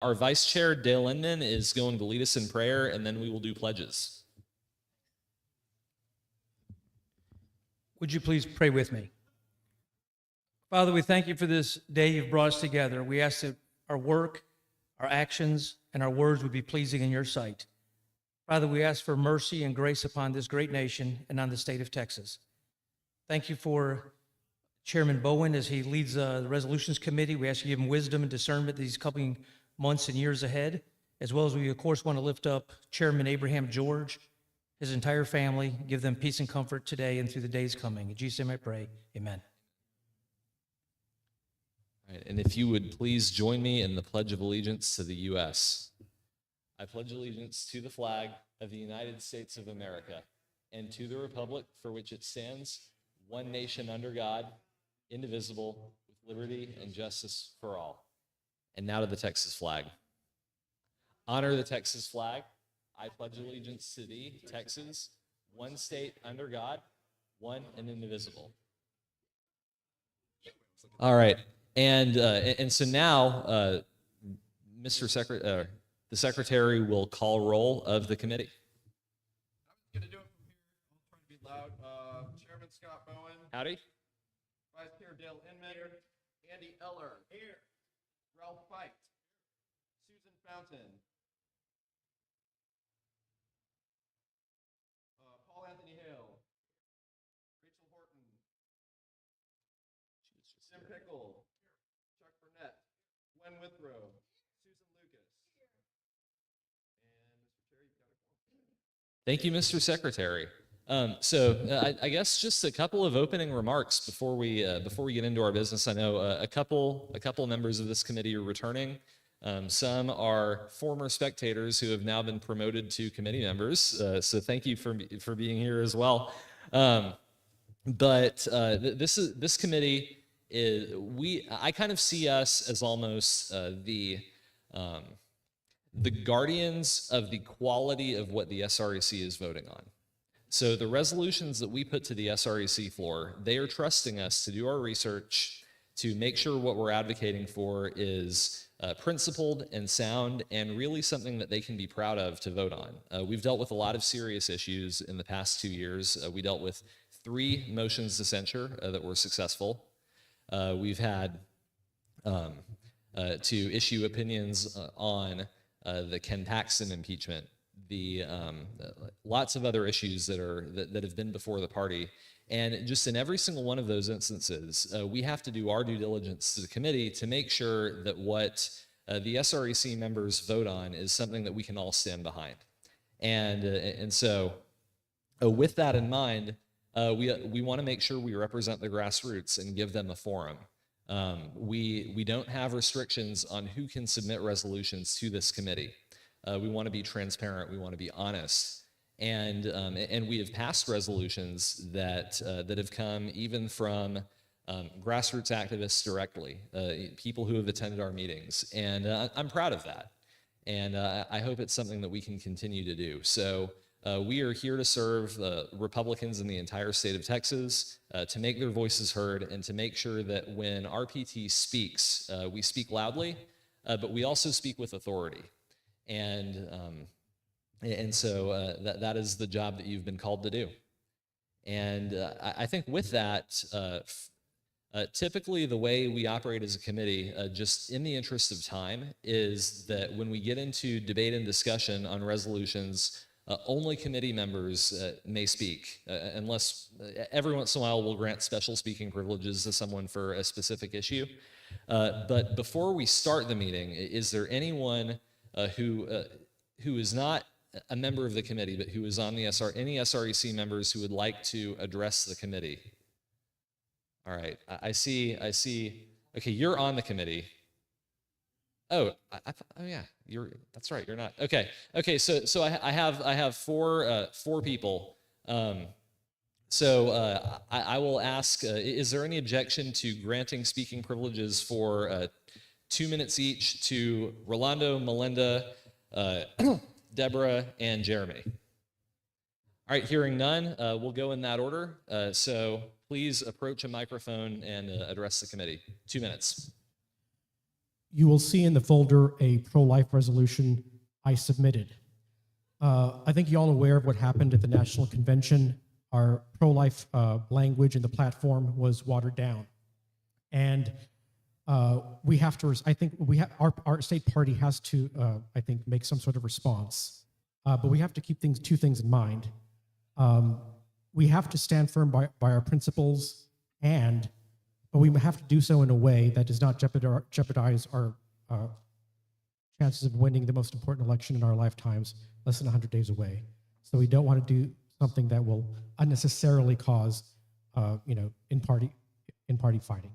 Our Vice Chair, Dale Inman, is going to lead us in prayer, and then we will do pledges. Would you please pray with me? Father, we thank you for this day you've brought us together. We ask that our work, our actions, and our words would be pleasing in your sight. Father, we ask for mercy and grace upon this great nation and on the state of Texas. Thank you for Chairman Bowen as he leads the Resolutions Committee. We ask you to give him wisdom and discernment these coming months and years ahead, as well as we, of course, want to lift up Chairman Abraham George, his entire family, give them peace and comfort today and through the days coming. In Jesus' name I pray, amen. All right, and if you would please join me in the Pledge of Allegiance to the U.S. I pledge allegiance to the flag of the United States of America and to the republic for which it stands, one nation under God, indivisible, with liberty and justice for all. And now to the Texas flag. Honor the Texas flag. I pledge allegiance to thee, Texas, one state under God, one and indivisible. All right, and so now, the Secretary will call roll of the committee. I'm going to do it from here. I'll try to be loud. Chairman Scott Bowen. Howdy. Vice Chair Dale Inman. Here. Andy Eller. Here. Ralph Fight. Susan Fountain. Paul Anthony Hale. Rachel Horton. Jim Pickle. Chuck Burnett. Gwen Withrow. Susan Lucas. And Mr. Chair, you've got a call. Thank you, Mr. Secretary. I guess just a couple of opening remarks before we get into our business. I know a couple members of this committee are returning. Some are former spectators who have now been promoted to committee members. So thank you for being here as well. This committee I kind of see us as almost the guardians of the quality of what the SREC is voting on. So the resolutions that we put to the SREC floor, they are trusting us to do our research, to make sure what we're advocating for is principled and sound and really something that they can be proud of to vote on. We've dealt with a lot of serious issues in the past 2 years. We dealt with 3 motions to censure that were successful. We've had to issue opinions on the Ken Paxton impeachment, the lots of other issues that have been before the party, and just in every single one of those instances, we have to do our due diligence to the committee to make sure that what the SREC members vote on is something that we can all stand behind. And so, with that in mind, we want to make sure we represent the grassroots and give them a forum. We don't have restrictions on who can submit resolutions to this committee. We want to be transparent. We want to be honest, and we have passed resolutions that have come even from grassroots activists directly, people who have attended our meetings, and I'm proud of that. And I hope it's something that we can continue to do. So we are here to serve Republicans in the entire state of Texas, to make their voices heard, and to make sure that when RPT speaks, we speak loudly, but we also speak with authority. And so that is the job that you've been called to do. And I think with that, typically the way we operate as a committee, just in the interest of time, is that when we get into debate and discussion on resolutions, only committee members may speak, unless every once in a while we'll grant special speaking privileges to someone for a specific issue. But before we start the meeting, is there anyone who is not a member of the committee, but who is on the any SREC members who would like to address the committee? All right, I see. Okay, you're on the committee. Oh, oh yeah, that's right. You're not. Okay. So I have four people. I will ask: is there any objection to granting speaking privileges for 2 minutes each to Rolando, Melinda, Deborah, and Jeremy? All right, hearing none, we'll go in that order. So please approach a microphone and address the committee. 2 minutes. you will see in the folder a pro-life resolution I submitted. I think you're all aware of what happened at the National Convention. Our pro-life language in the platform was watered down. And we have to, I think our state party has to, I think, make some sort of response. But we have to keep two things in mind. We have to stand firm by our principles, but we have to do so in a way that does not jeopardize our chances of winning the most important election in our lifetimes, less than 100 days away. So we don't want to do something that will unnecessarily cause, in-party fighting.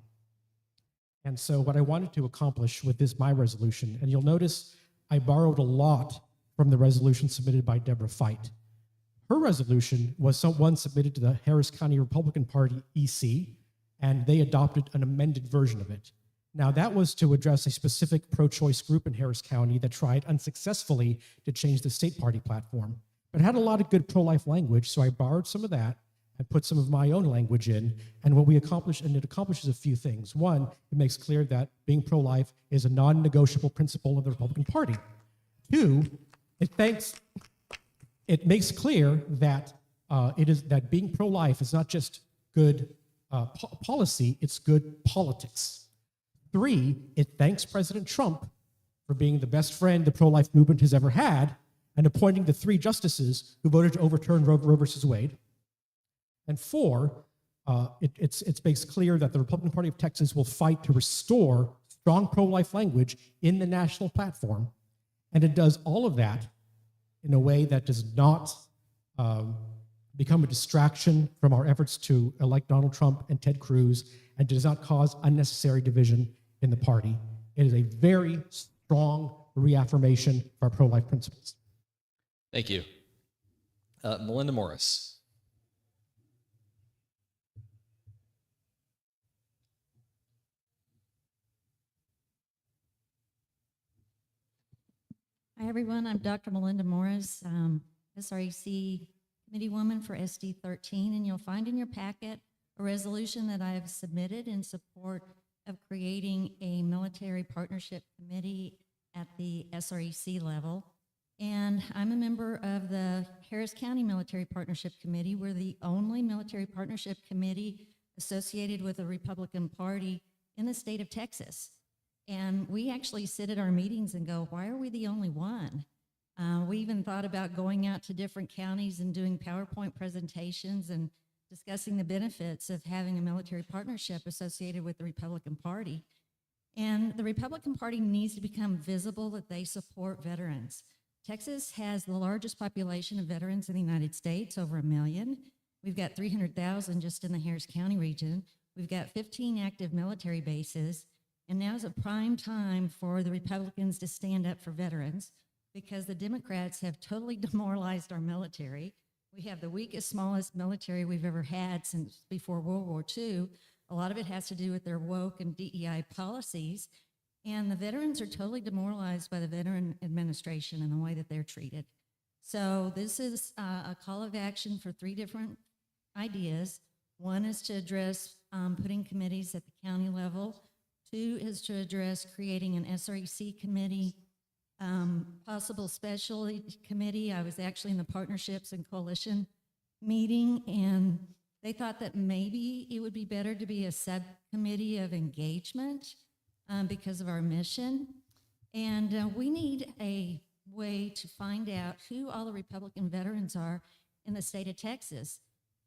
And so what I wanted to accomplish with my resolution, and you'll notice I borrowed a lot from the resolution submitted by Deborah Fite. Her resolution was one submitted to the Harris County Republican Party EC, and they adopted an amended version of it. Now, that was to address a specific pro-choice group in Harris County that tried unsuccessfully to change the state party platform, but it had a lot of good pro-life language, so I borrowed some of that and put some of my own language in, and what we accomplished, and it accomplishes a few things. One, it makes clear that being pro-life is a non-negotiable principle of the Republican Party. Two, it makes clear that that being pro-life is not just good policy, it's good politics. Three, it thanks President Trump for being the best friend the pro-life movement has ever had and appointing the 3 justices who voted to overturn Roe versus Wade. And four, it makes clear that the Republican Party of Texas will fight to restore strong pro-life language in the national platform. And it does all of that in a way that does not become a distraction from our efforts to elect Donald Trump and Ted Cruz, and does not cause unnecessary division in the party. It is a very strong reaffirmation of our pro-life principles. Thank you. Melinda Morris. Hi, everyone. I'm Dr. Melinda Morris, SREC committee woman for SD 13, and you'll find in your packet a resolution that I have submitted in support of creating a military partnership committee at the SREC level. And I'm a member of the Harris County Military Partnership Committee. We're the only military partnership committee associated with the Republican Party in the state of Texas. And we actually sit at our meetings and go, why are we the only one? We even thought about going out to different counties and doing PowerPoint presentations and discussing the benefits of having a military partnership associated with the Republican Party. And the Republican Party needs to become visible that they support veterans. Texas has the largest population of veterans in the United States, over 1 million. We've got 300,000 just in the Harris County region. We've got 15 active military bases. And now is a prime time for the Republicans to stand up for veterans, because the Democrats have totally demoralized our military. We have the weakest, smallest military we've ever had since before World War II. A lot of it has to do with their woke and DEI policies. And the veterans are totally demoralized by the Veteran Administration and the way that they're treated. So this is a call of action for 3 different ideas. One is to address putting committees at the county level. 2 is to address creating an SREC committee, possible specialty committee. I was actually in the Partnerships and Coalition meeting, and they thought that maybe it would be better to be a subcommittee of engagement because of our mission. And we need a way to find out who all the Republican veterans are in the state of Texas.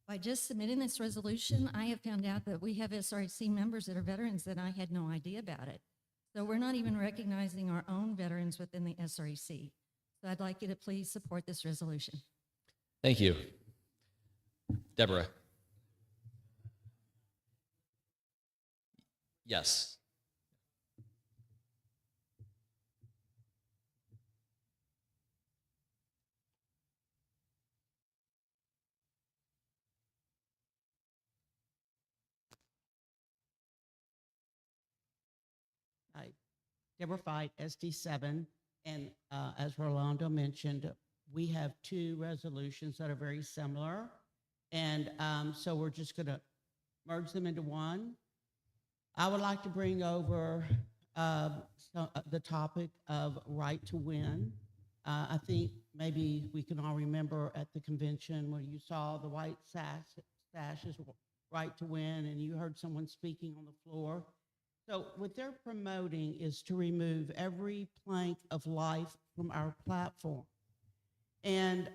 By just submitting this resolution, I have found out that we have SREC members that are veterans that I had no idea about it. So we're not even recognizing our own veterans within the SREC. So I'd like you to please support this resolution. Thank you. Deborah. Yes. Hi, Deborah Fite, SD7, and as Rolando mentioned, we have 2 resolutions that are very similar, and so we're just going to merge them into one. I would like to bring over the topic of right to win. I think maybe we can all remember at the convention where you saw the white sashes, right to win, and you heard someone speaking on the floor. So what they're promoting is to remove every plank of life from our platform. And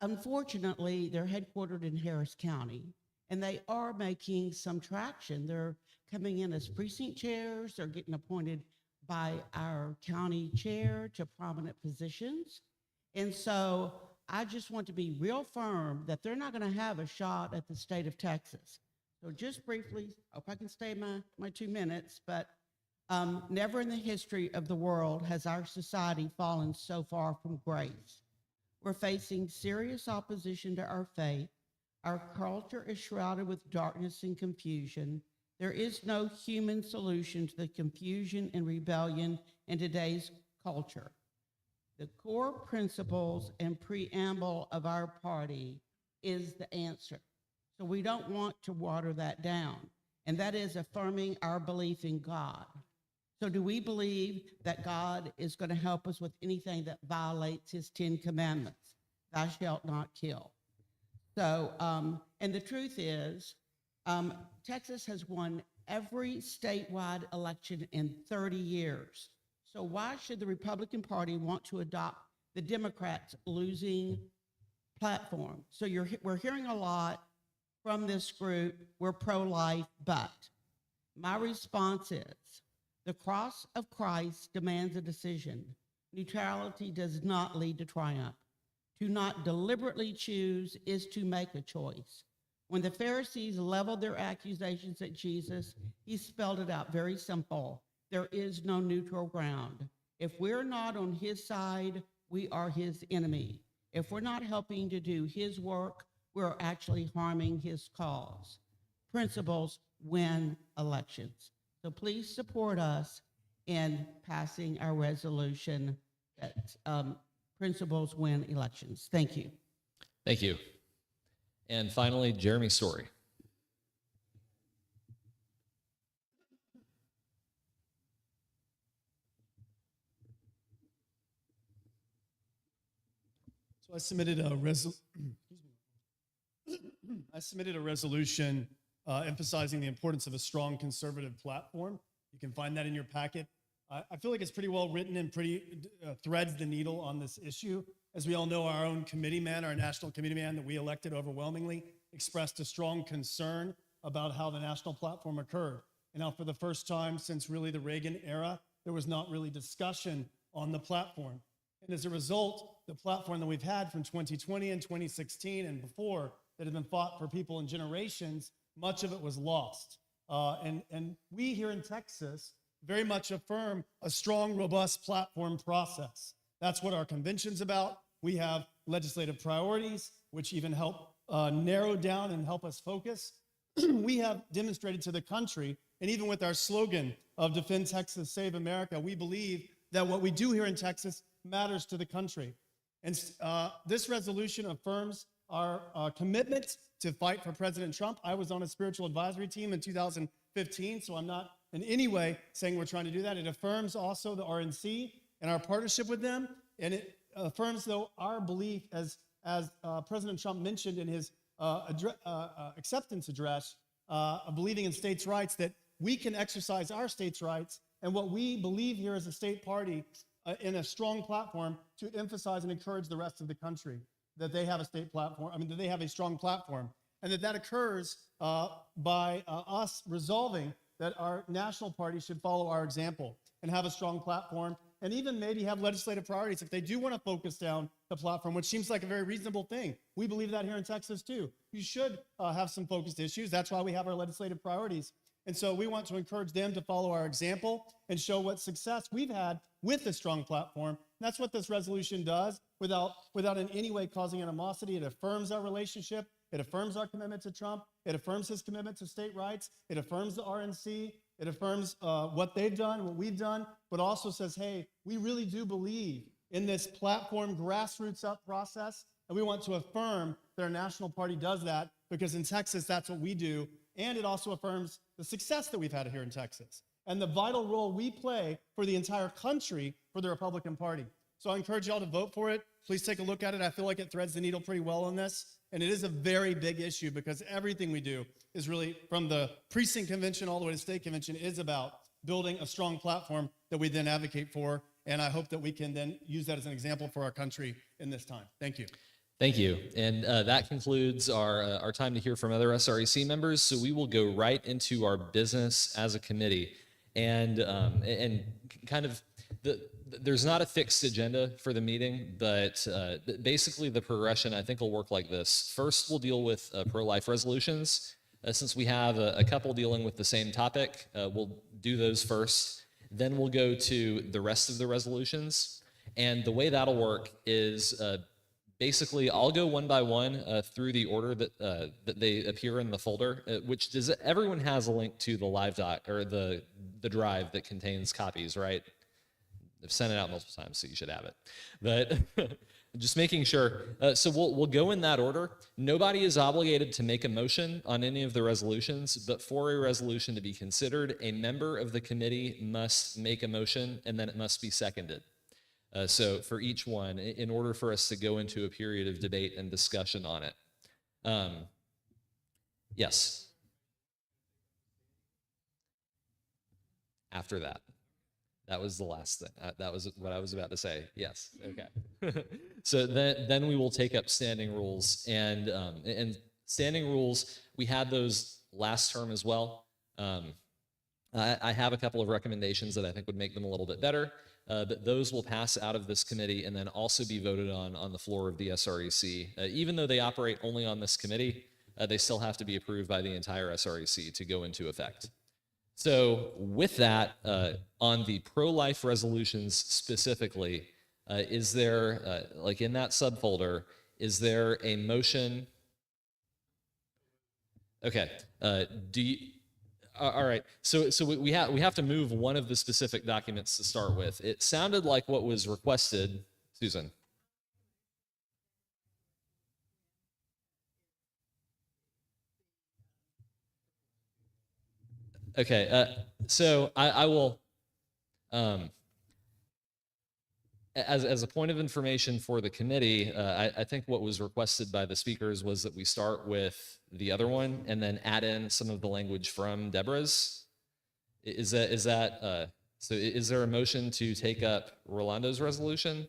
unfortunately, they're headquartered in Harris County, and they are making some traction. They're coming in as precinct chairs. They're getting appointed by our county chair to prominent positions. And so I just want to be real firm that they're not going to have a shot at the state of Texas. So just briefly, I hope I can stay my 2 minutes, but never in the history of the world has our society fallen so far from grace. We're facing serious opposition to our faith. Our culture is shrouded with darkness and confusion. There is no human solution to the confusion and rebellion in today's culture. The core principles and preamble of our party is the answer. So we don't want to water that down, and that is affirming our belief in God. So do we believe that God is going to help us with anything that violates his 10 commandments? Thou shalt not kill. So, and the truth is, Texas has won every statewide election in 30 years. So why should the Republican Party want to adopt the Democrats' losing platform? So we're hearing a lot from this group, we're pro-life, but my response is, the cross of Christ demands a decision. Neutrality does not lead to triumph. To not deliberately choose is to make a choice. When the Pharisees leveled their accusations at Jesus, he spelled it out very simple. There is no neutral ground. If we're not on his side, we are his enemy. If we're not helping to do his work, we're actually harming his cause. Principles win elections. So please support us in passing our resolution that principles win elections. Thank you. Thank you. And finally, Jeremy Story. So I submitted a resolution emphasizing the importance of a strong conservative platform. You can find that in your packet. I feel like it's pretty well written and pretty threads the needle on this issue. As we all know, our own committee man, our national committee man that we elected overwhelmingly, expressed a strong concern about how the national platform occurred. And now for the first time since really the Reagan era, there was not really discussion on the platform. And as a result, the platform that we've had from 2020 and 2016 and before that had been fought for people in generations, much of it was lost. And we here in Texas very much affirm a strong, robust platform process. That's what our convention's about. We have legislative priorities, which even help narrow down and help us focus. We have demonstrated to the country, and even with our slogan of Defend Texas, Save America, we believe that what we do here in Texas matters to the country. And this resolution affirms our commitment to fight for President Trump. I was on a spiritual advisory team in 2015, so I'm not in any way saying we're trying to do that. It affirms also the RNC and our partnership with them, and it affirms, though, our belief, as President Trump mentioned in his acceptance address, believing in states' rights, that we can exercise our states' rights, and what we believe here as a state party in a strong platform to emphasize and encourage the rest of the country that they have a state platform, that they have a strong platform, and that occurs by us resolving that our national party should follow our example and have a strong platform, and even maybe have legislative priorities if they do want to focus down the platform, which seems like a very reasonable thing. We believe that here in Texas too. You should have some focused issues. That's why we have our legislative priorities. And so we want to encourage them to follow our example and show what success we've had with a strong platform. And that's what this resolution does without in any way causing animosity. It affirms our relationship. It affirms our commitment to Trump. It affirms his commitment to state rights. It affirms the RNC. It affirms what they've done, what we've done, but also says, hey, we really do believe in this platform grassroots up process. And we want to affirm that our national party does that because in Texas, that's what we do. And it also affirms the success that we've had here in Texas. and the vital role we play for the entire country for the Republican Party. So I encourage y'all to vote for it. Please take a look at it. I feel like it threads the needle pretty well on this. And it is a very big issue because everything we do is really, from the precinct convention all the way to state convention, is about building a strong platform that we then advocate for. And I hope that we can then use that as an example for our country in this time. Thank you. Thank you. And that concludes our time to hear from other SREC members. So we will go right into our business as a committee. And kind of, there's not a fixed agenda for the meeting, but basically the progression I think will work like this. First, we'll deal with pro-life resolutions. Since we have a couple dealing with the same topic, we'll do those first. Then we'll go to the rest of the resolutions. And the way that'll work is basically I'll go one by one through the order that they appear in the folder, which everyone has a link to the live doc or the drive that contains copies, right? I've sent it out multiple times, so you should have it. But just making sure. So we'll go in that order. Nobody is obligated to make a motion on any of the resolutions, but for a resolution to be considered, a member of the committee must make a motion, and then it must be seconded. So for each one, in order for us to go into a period of debate and discussion on it. Yes. After that. That was the last thing. That was what I was about to say. Yes. Okay. So then we will take up standing rules, and standing rules, we had those last term as well. I have a couple of recommendations that I think would make them a little bit better, but those will pass out of this committee and then also be voted on the floor of the SREC. Even though they operate only on this committee, they still have to be approved by the entire SREC to go into effect. So with that, on the pro-life resolutions specifically, is there, like in that subfolder, is there a motion? Okay. All right. So we have to move one of the specific documents to start with. It sounded like what was requested, Susan. Okay, so I will, as a point of information for the committee, I think what was requested by the speakers was that we start with the other one and then add in some of the language from Deborah's. Is that so? Is there a motion to take up Rolando's resolution?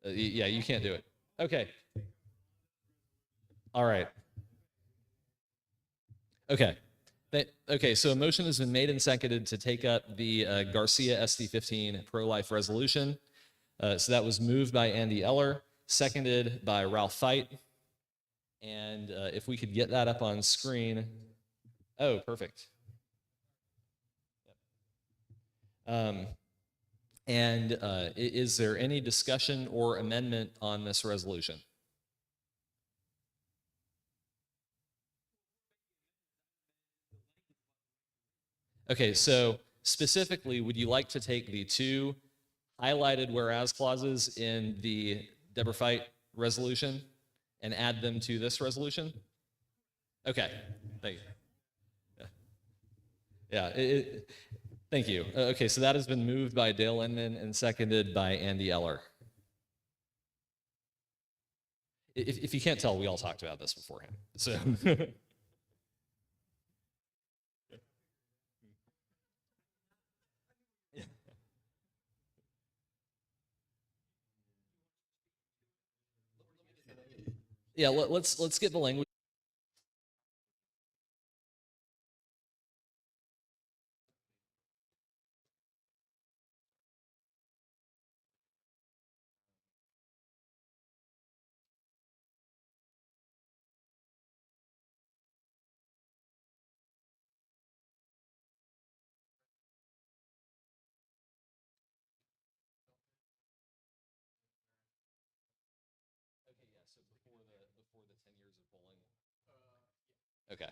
Yeah, you can't do it. Okay. All right. Okay. Okay, so a motion has been made and seconded to take up the Garcia SD15 pro-life resolution. So that was moved by Andy Eller, seconded by Ralph Feit. And if we could get that up on screen. Oh, perfect. Is there any discussion or amendment on this resolution? Okay, so specifically, would you like to take the two highlighted whereas clauses in the Deborah Feit resolution and add them to this resolution? Okay, thank you. Yeah, thank you. Okay, so that has been moved by Dale Inman and seconded by Andy Eller. If you can't tell, we all talked about this beforehand. So. Yeah, let's get the language. Okay, yeah, so before the 10 years of polling. Okay.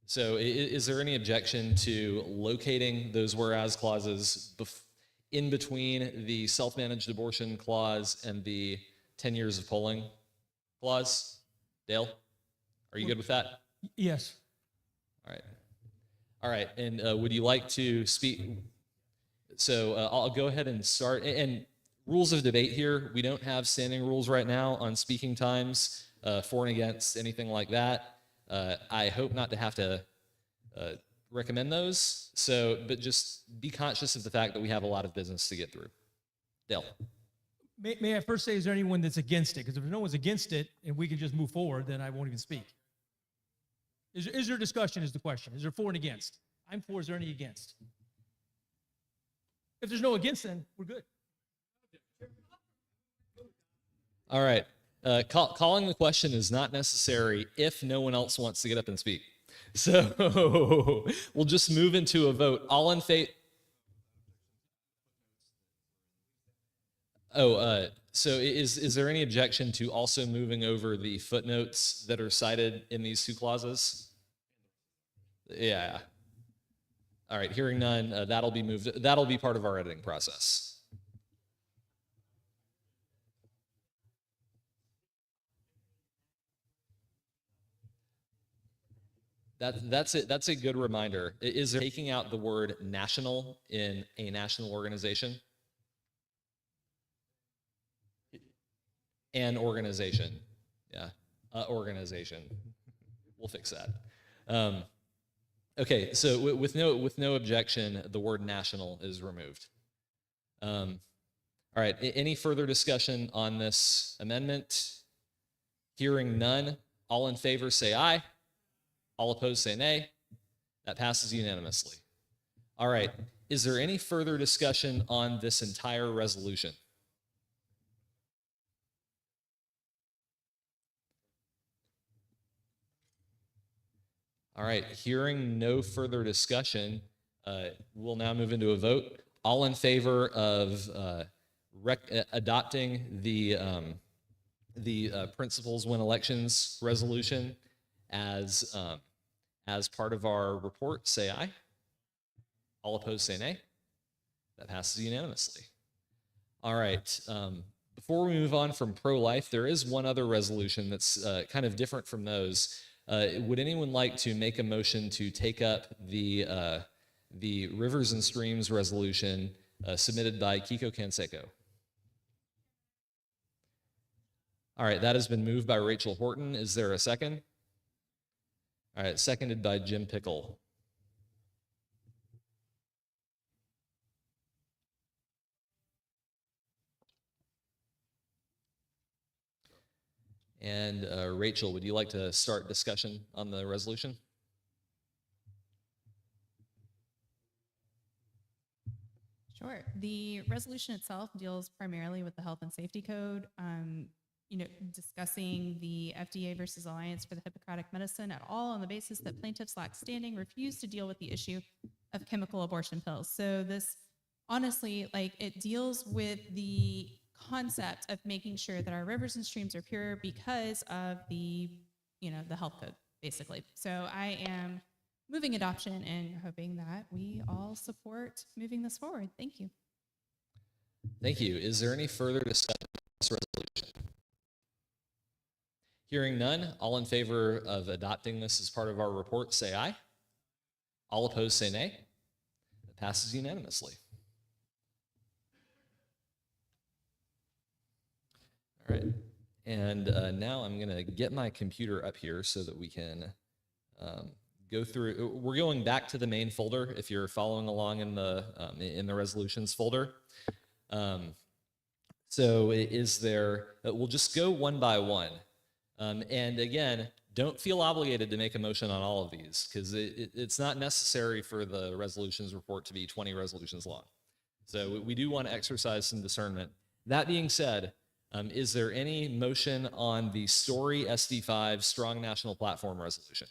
So is there any objection to locating those whereas clauses in between the self-managed abortion clause and the 10 years of polling clause? Dale, are you good with that? Yes. All right. All right, and would you like to speak? So I'll go ahead and start. And rules of debate here, we don't have standing rules right now on speaking times, for and against, anything like that. I hope not to have to recommend those. So, but just be conscious of the fact that we have a lot of business to get through. Dale. May I first say, is there anyone that's against it? Because if no one's against it and we can just move forward, then I won't even speak. Is there discussion is the question. Is there for and against? I'm for, is there any against? If there's no against, then we're good. All right. Calling the question is not necessary if no one else wants to get up and speak. So we'll just move into a vote. All in favor? Oh, so is there any objection to also moving over the footnotes that are cited in these two clauses? Yeah. All right, hearing none, that'll be moved. That'll be part of our editing process. That's it. That's a good reminder. Is there taking out the word national in a national organization? An organization. Yeah, organization. We'll fix that. Okay, so with no objection, the word national is removed. All right, any further discussion on this amendment? Hearing none, all in favor say aye. All opposed say nay. That passes unanimously. All right, is there any further discussion on this entire resolution? All right, hearing no further discussion, we'll now move into a vote. All in favor of adopting the principles when elections resolution as part of our report, say aye. All opposed, say nay. That passes unanimously. All right. Before we move on from pro-life, there is one other resolution that's kind of different from those. Would anyone like to make a motion to take up the Rivers and Streams resolution submitted by Kiko Canseco? All right, that has been moved by Rachel Horton. Is there a second? All right, seconded by Jim Pickle. And Rachel, would you like to start discussion on the resolution? Sure. The resolution itself deals primarily with the health and safety code, discussing the FDA versus Alliance for the Hippocratic Medicine at all on the basis that plaintiffs lack standing, refuse to deal with the issue of chemical abortion pills. So this, honestly, it deals with the concept of making sure that our rivers and streams are pure because of the health code, basically. So I am moving adoption and hoping that we all support moving this forward. Thank you. Thank you. Is there any further discussion on this resolution? Hearing none, all in favor of adopting this as part of our report, say aye. All opposed, say nay. It passes unanimously. All right, and now I'm going to get my computer up here so that we can go through. We're going back to the main folder if you're following along in the resolutions folder. So is there? We'll just go one by one, and again, don't feel obligated to make a motion on all of these because it's not necessary for the resolutions report to be 20 resolutions long. So we do want to exercise some discernment. That being said. Is there any motion on the Story SD5 Strong National Platform resolution?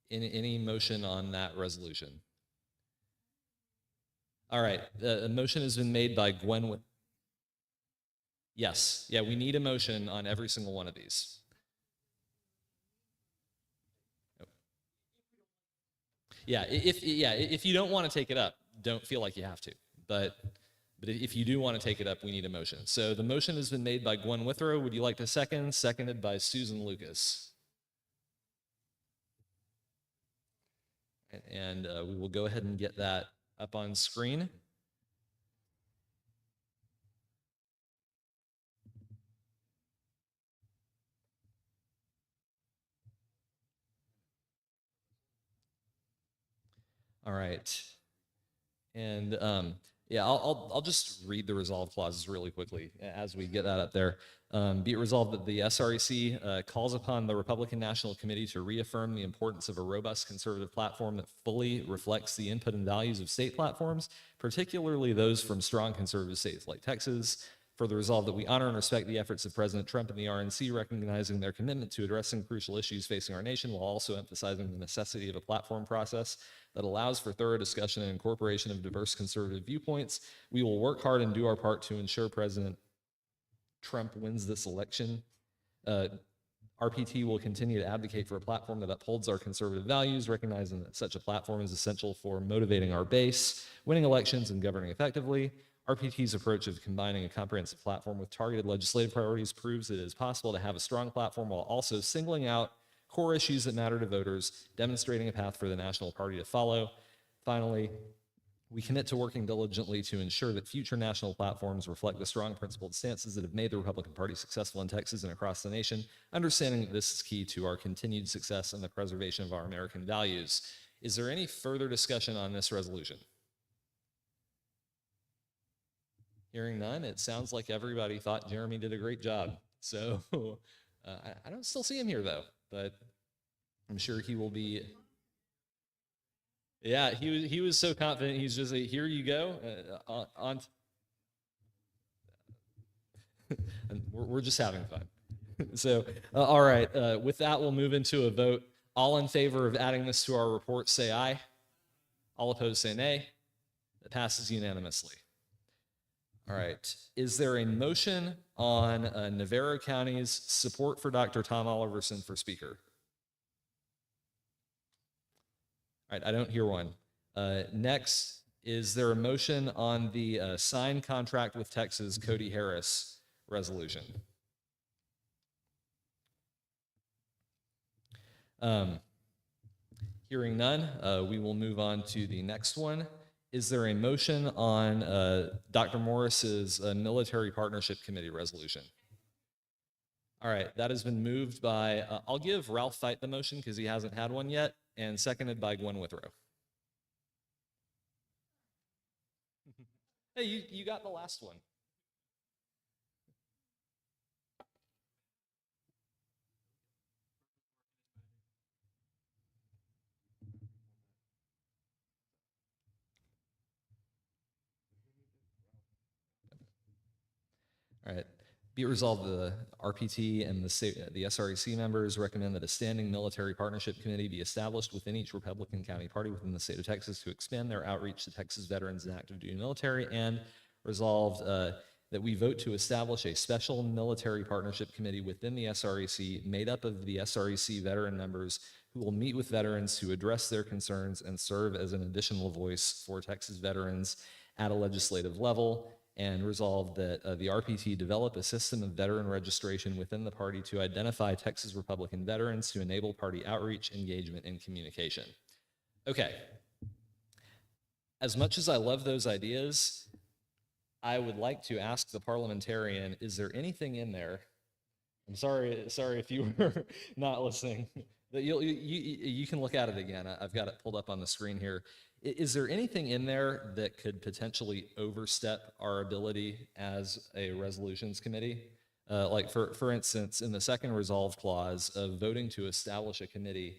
Any motion on that resolution? All right, a motion has been made by Gwen. Yes, yeah, we need a motion on every single one of these. Yeah, if you don't want to take it up, don't feel like you have to, but if you do want to take it up, we need a motion. So the motion has been made by Gwen Withrow. Would you like to second? Seconded by Susan Lucas. And we will go ahead and get that up on screen. All right. And yeah, I'll just read the resolve clauses really quickly as we get that up there. Be it resolved that the SREC calls upon the Republican National Committee to reaffirm the importance of a robust conservative platform that fully reflects the input and values of state platforms, particularly those from strong conservative states like Texas. Further resolved that we honor and respect the efforts of President Trump and the RNC, recognizing their commitment to addressing crucial issues facing our nation while also emphasizing the necessity of a platform process that allows for thorough discussion and incorporation of diverse conservative viewpoints. We will work hard and do our part to ensure President Trump wins this election. RPT will continue to advocate for a platform that upholds our conservative values, recognizing that such a platform is essential for motivating our base, winning elections, and governing effectively. RPT's approach of combining a comprehensive platform with targeted legislative priorities proves that it is possible to have a strong platform while also singling out core issues that matter to voters, demonstrating a path for the national party to follow. Finally, we commit to working diligently to ensure that future national platforms reflect the strong principled stances that have made the Republican Party successful in Texas and across the nation, understanding that this is key to our continued success and the preservation of our American values. Is there any further discussion on this resolution? Hearing none, it sounds like everybody thought Jeremy did a great job. So I don't still see him here though, but I'm sure he will be. Yeah, he was so confident. He's just like, here you go. And we're just having fun. So, all right. With that, we'll move into a vote. All in favor of adding this to our report, say aye. All opposed, say nay. It passes unanimously. All right. Is there a motion on Navarro County's support for Dr. Tom Oliverson for Speaker? All right, I don't hear one. Next, is there a motion on the signed contract with Texas Cody Harris resolution? Hearing none, we will move on to the next one. Is there a motion on Dr. Morris's Military Partnership Committee resolution? All right, that has been moved by, I'll give Ralph Feit the motion because he hasn't had one yet, and seconded by Gwen Withrow. Hey, you got the last one. All right. Be it resolved, the RPT and the SREC members recommend that a standing military partnership committee be established within each Republican county party within the state of Texas to expand their outreach to Texas veterans and active duty military, and resolved that we vote to establish a special military partnership committee within the SREC made up of the SREC veteran members who will meet with veterans to address their concerns and serve as an additional voice for Texas veterans at a legislative level, and resolved that the RPT develop a system of veteran registration within the party to identify Texas Republican veterans to enable party outreach, engagement, and communication. Okay. As much as I love those ideas, I would like to ask the parliamentarian, is there anything in there? I'm sorry if you were not listening. You can look at it again. I've got it pulled up on the screen here. Is there anything in there that could potentially overstep our ability as a resolutions committee? Like for instance, in the second resolve clause of voting to establish a committee,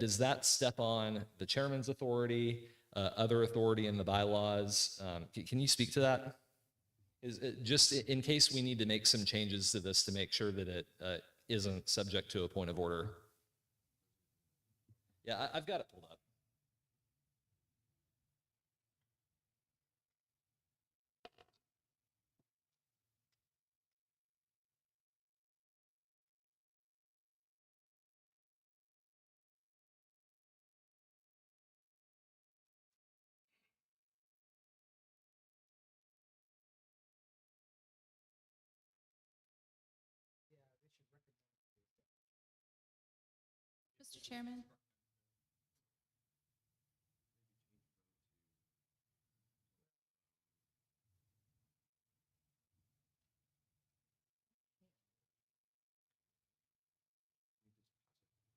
does that step on the chairman's authority, other authority in the bylaws? Can you speak to that? Is it just in case we need to make some changes to this to make sure that it isn't subject to a point of order? Yeah, I've got it pulled up. Mr. Chairman?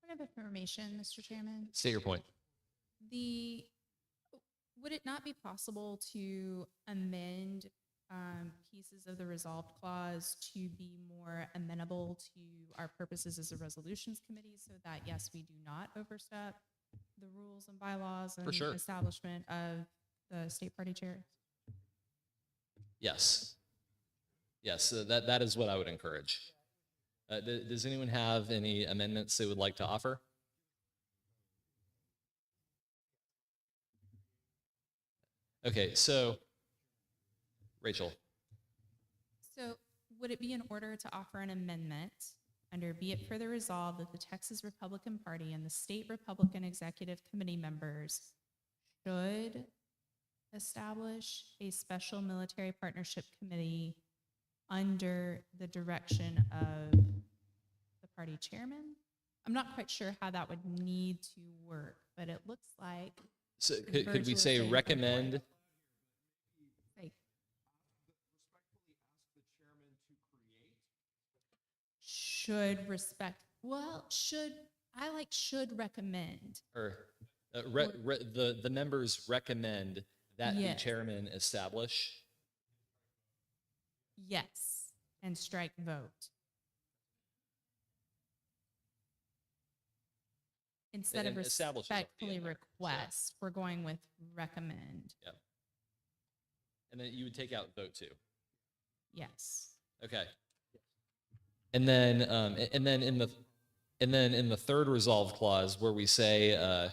Point of information, Mr. Chairman. State your point. Would it not be possible to amend pieces of the resolved clause to be more amenable to our purposes as a resolutions committee so that, yes, we do not overstep the rules and bylaws and sure. establishment of the state party chair? Yes. Yes, that is what I would encourage. Does anyone have any amendments they would like to offer? Okay, so Rachel. So would it be in order to offer an amendment under be it further resolved that the Texas Republican Party and the state Republican Executive Committee members should establish a special military partnership committee under the direction of the party chairman? I'm not quite sure how that would need to work, but it looks like. So could we say Virtual recommend? like, should respect, well, should, I like should recommend. Or the members recommend that the Yes. chairman establish? Yes, and strike vote. Instead of And establish is already in respectfully there, so- request, we're going with recommend. Yep. And then you would take out vote too. Yes. Okay. And then in the third resolve clause where we say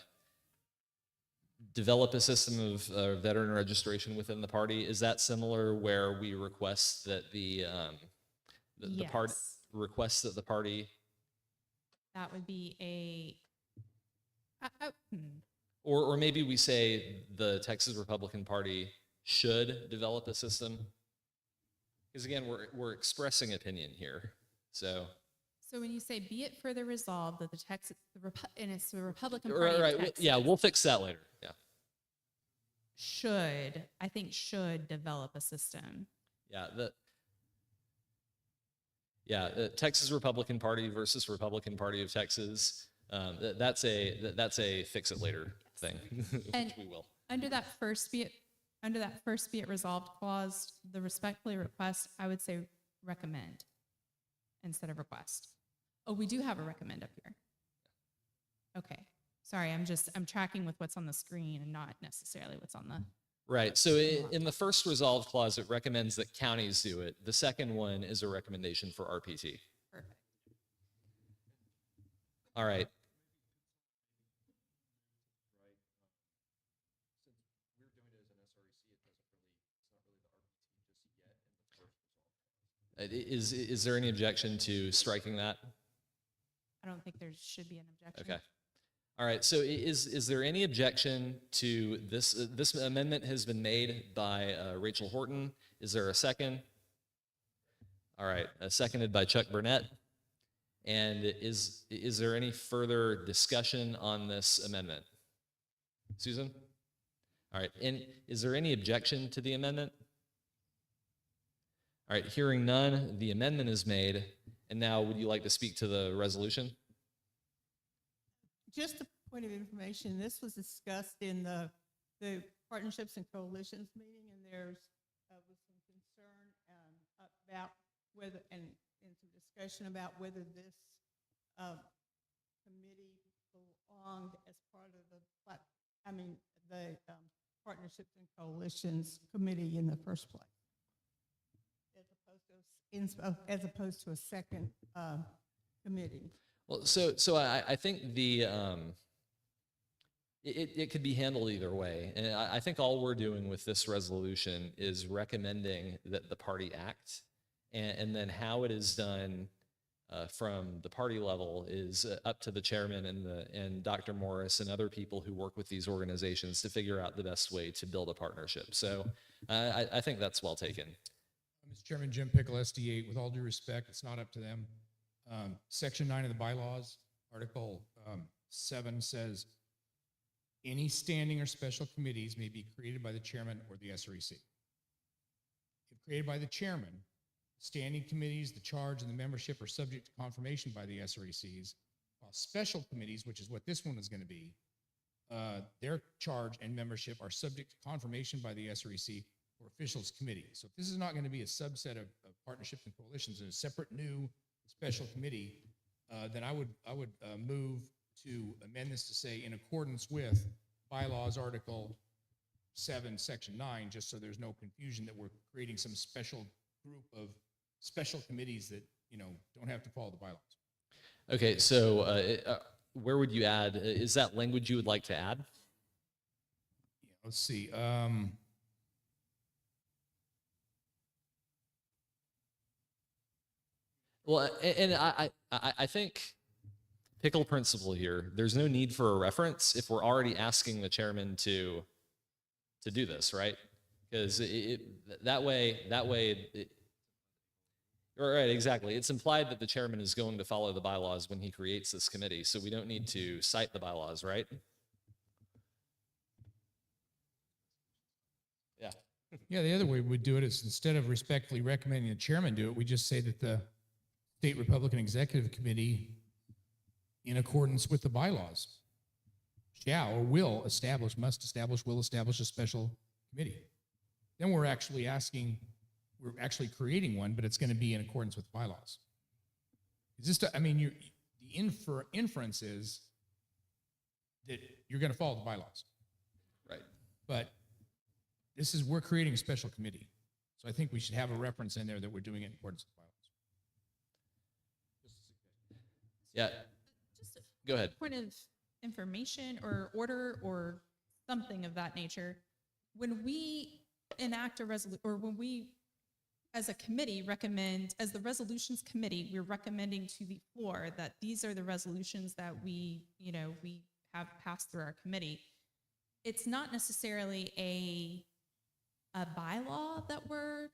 develop a system of veteran registration within the party, is that similar where we request that the part Yes. requests that the party That would be a, or maybe we say the Texas Republican Party should develop a system? Because again, we're expressing opinion here. So So when you say be it further resolved that the Texas, and it's the Republican right, Party of right, Texas yeah, we'll fix that later. Yeah. should, I think should develop a system. Yeah, Texas Republican Party versus Republican Party of Texas. That's a fix it later thing, And- which we will. Under that first be it resolved clause, the respectfully request, I would say recommend instead of request. Oh, we do have a recommend up here. Okay, sorry, I'm tracking with what's on the screen and not necessarily what's on the, Right. So in the first resolve clause, it recommends that counties do it. The second one is a recommendation for RPT. perfect. All right. Is there any objection to striking that? I don't think there should be an objection. Okay. All right. So is there any objection to this? This amendment has been made by Rachel Horton. Is there a second? All right. Seconded by Chuck Burnett. And is there any further discussion on this amendment? Susan? All right. And is there any objection to the amendment? All right. Hearing none, the amendment is made. And now would you like to speak to the resolution? Just a point of information, this was discussed in the Partnerships and Coalitions meeting, and there's was some concern about whether, and some discussion about whether this committee belonged as part of the Partnerships and Coalitions Committee in the first place, as opposed to a second committee. Well, so I think it could be handled either way. And I think all we're doing with this resolution is recommending that the party act, and then how it is done from the party level is up to the chairman and Dr. Morris and other people who work with these organizations to figure out the best way to build a partnership. So I think that's well taken. Mr. Chairman, Jim Pickle, SD8. With all due respect, it's not up to them. Section 9 of the bylaws, Article 7 says, any standing or special committees may be created by the chairman or the SREC. If created by the chairman, standing committees, the charge and the membership are subject to confirmation by the SRECs Special committees, which is what this one is going to be, their charge and membership are subject to confirmation by the SREC or officials committee. So if this is not going to be a subset of partnerships and coalitions and a separate new special committee, then I would move to amend this to say in accordance with bylaws Article 7, Section 9, just so there's no confusion that we're creating some special group of special committees that, don't have to follow the bylaws. Okay, so where would you add? Is that language you would like to add? Yeah, let's see. Well, and I think pickle principle here. There's no need for a reference if we're already asking the chairman to do this, right? Because that way. Right, exactly. It's implied that the chairman is going to follow the bylaws when he creates this committee, so we don't need to cite the bylaws, right? Yeah. Yeah, the other way we'd do it is instead of respectfully recommending the chairman do it, we just say that the State Republican Executive Committee, in accordance with the bylaws, shall or will establish, must establish, will establish a special committee. Then we're actually creating one, but it's going to be in accordance with bylaws. Is this, the inference is that you're going to follow the bylaws. Right. But we're creating a special committee. So I think we should have a reference in there that we're doing it in accordance with bylaws. Yeah. Just a Go ahead. point of information or order or something of that nature. When we enact a resolution, or when we, as a committee, recommend, as the resolutions committee, we're recommending to the floor that these are the resolutions that we have passed through our committee. It's not necessarily a bylaw that we're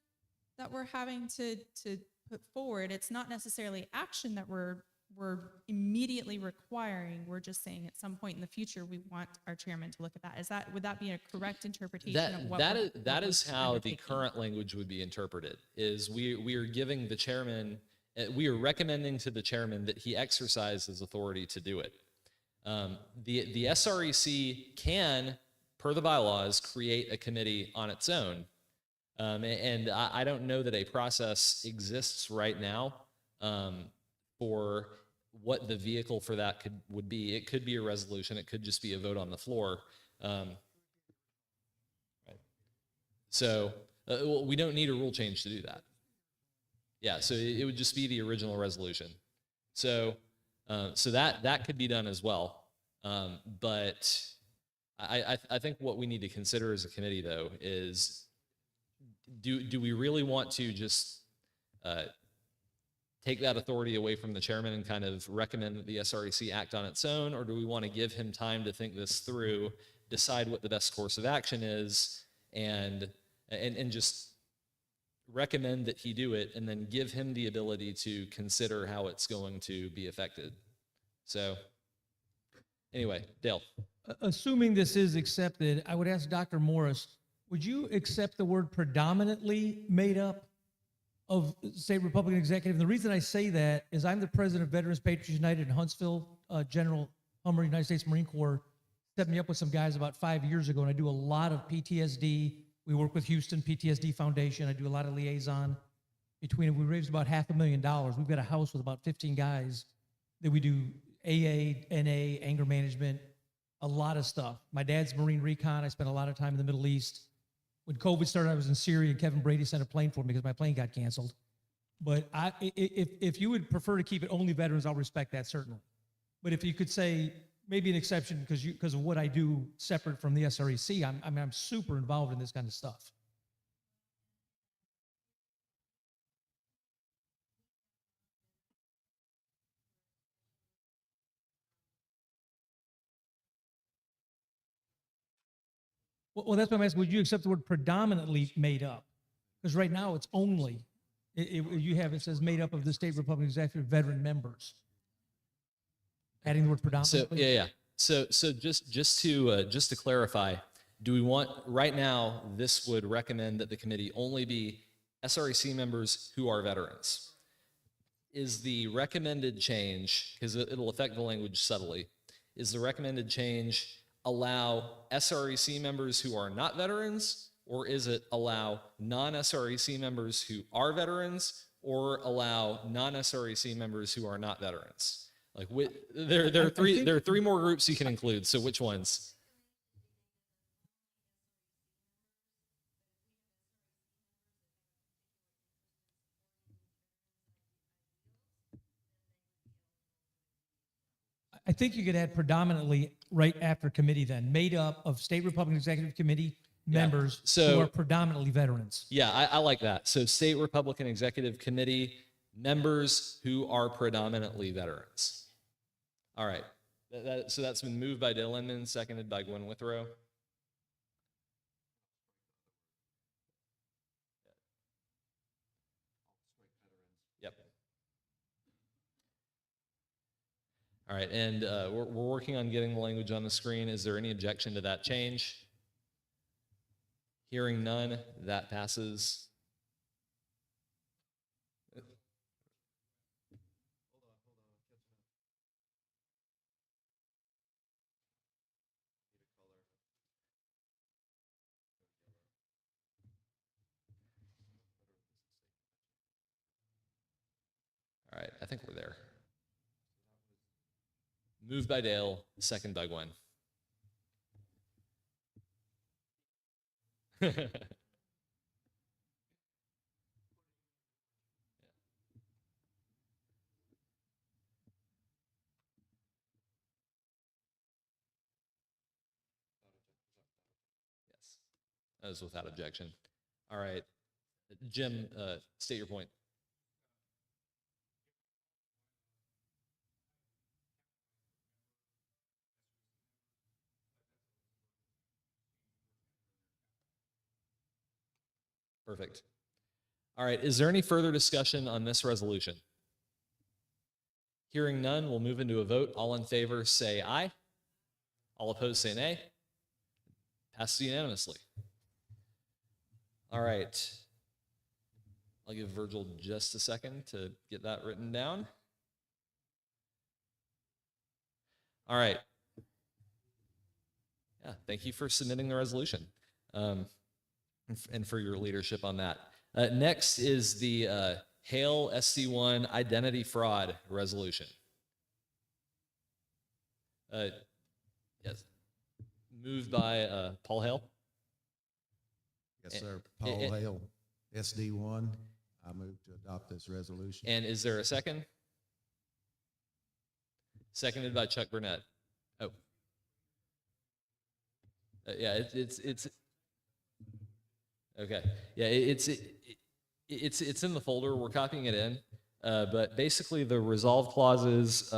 having to put forward. It's not necessarily action that we're immediately requiring. We're just saying at some point in the future we want our chairman to look at that. Would that be a correct interpretation of what that is how the current language would be interpreted? Is we are giving the chairman, we are recommending to the chairman that he exercise his authority to do it. The SREC can, per the bylaws, create a committee on its own. And I don't know that a process exists right now for what the vehicle for that would be. It could be a resolution. It could just be a vote on the floor. Right. So we don't need a rule change to do that. Yeah, so it would just be the original resolution. So that could be done as well. But I think what we need to consider as a committee, though, is do we really want to just take that authority away from the chairman and kind of recommend that the SREC act on its own, or do we want to give him time to think this through, decide what the best course of action is, and just recommend that he do it, and then give him the ability to consider how it's going to be affected? So anyway, Dale. Assuming this is accepted, I would ask Dr. Morris, would you accept the word predominantly made up of State Republican Executive? And the reason I say that is I'm the president of Veterans Patriots United in Huntsville. General Hummer, United States Marine Corps, set me up with some guys about 5 years ago, and I do a lot of PTSD. We work with Houston PTSD Foundation. I do a lot of liaison between them. We raised about $500,000. We've got a house with about 15 guys that we do AA, NA, anger management, a lot of stuff. My dad's Marine Recon. I spent a lot of time in the Middle East. When COVID started, I was in Syria, and Kevin Brady sent a plane for me because my plane got canceled. But if you would prefer to keep it only veterans, I'll respect that, certainly. But if you could say maybe an exception because of what I do separate from the SREC, I'm super involved in this kind of stuff. Well, that's what I'm asking. Would you accept the word predominantly made up? Because right now it's only, it says made up of the State Republican Executive veteran members. Adding the word predominantly. So yeah. So just to clarify, do we want, right now, this would recommend that the committee only be SREC members who are veterans. is the recommended change, because it'll affect the language subtly, is the recommended change allow SREC members who are not veterans, or is it allow non-SREC members who are veterans, or allow non-SREC members who are not veterans? Like, there are three more groups you can include. So which ones? I think you could add predominantly right after committee then, made up of State Republican Executive Committee members who So- are predominantly veterans. Yeah, I like that. So State Republican Executive Committee members who are predominantly veterans. All right. So that's been moved by Dale Inman, seconded by Gwen Withrow. Yep. All right, and we're working on getting the language on the screen. Is there any objection to that change? Hearing none, that passes. All right, I think we're there. Moved by Dale, second by Gwen. Yes, that is without objection. All right, Jim, state your point. Perfect. All right, is there any further discussion on this resolution? Hearing none, we'll move into a vote. All in favor, say aye. All opposed, say nay. Passes unanimously. All right. I'll give Virgil just a second to get that written down. All right. Yeah, thank you for submitting the resolution and for your leadership on that. Next is the Hale SD1 identity fraud resolution. Yes. Moved by Paul Hale. Yes, sir. Paul Hale, SD1. I move to adopt this resolution. And is there a second? Seconded by Chuck Burnett. Oh. Yeah, it's okay. Yeah, it's in the folder. We're copying it in, but basically the resolve clauses.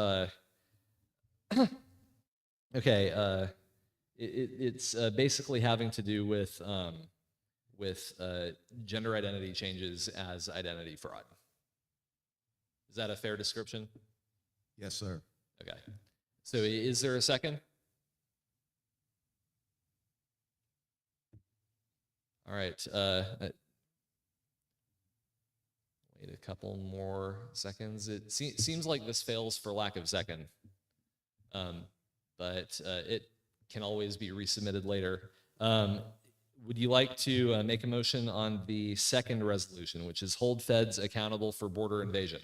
Okay, it's basically having to do with gender identity changes as identity fraud. Is that a fair description? Yes, sir. Okay. So is there a second? All right. Wait a couple more seconds. It seems like this fails for lack of second, but it can always be resubmitted later. Would you like to make a motion on the second resolution, which is hold feds accountable for border invasion?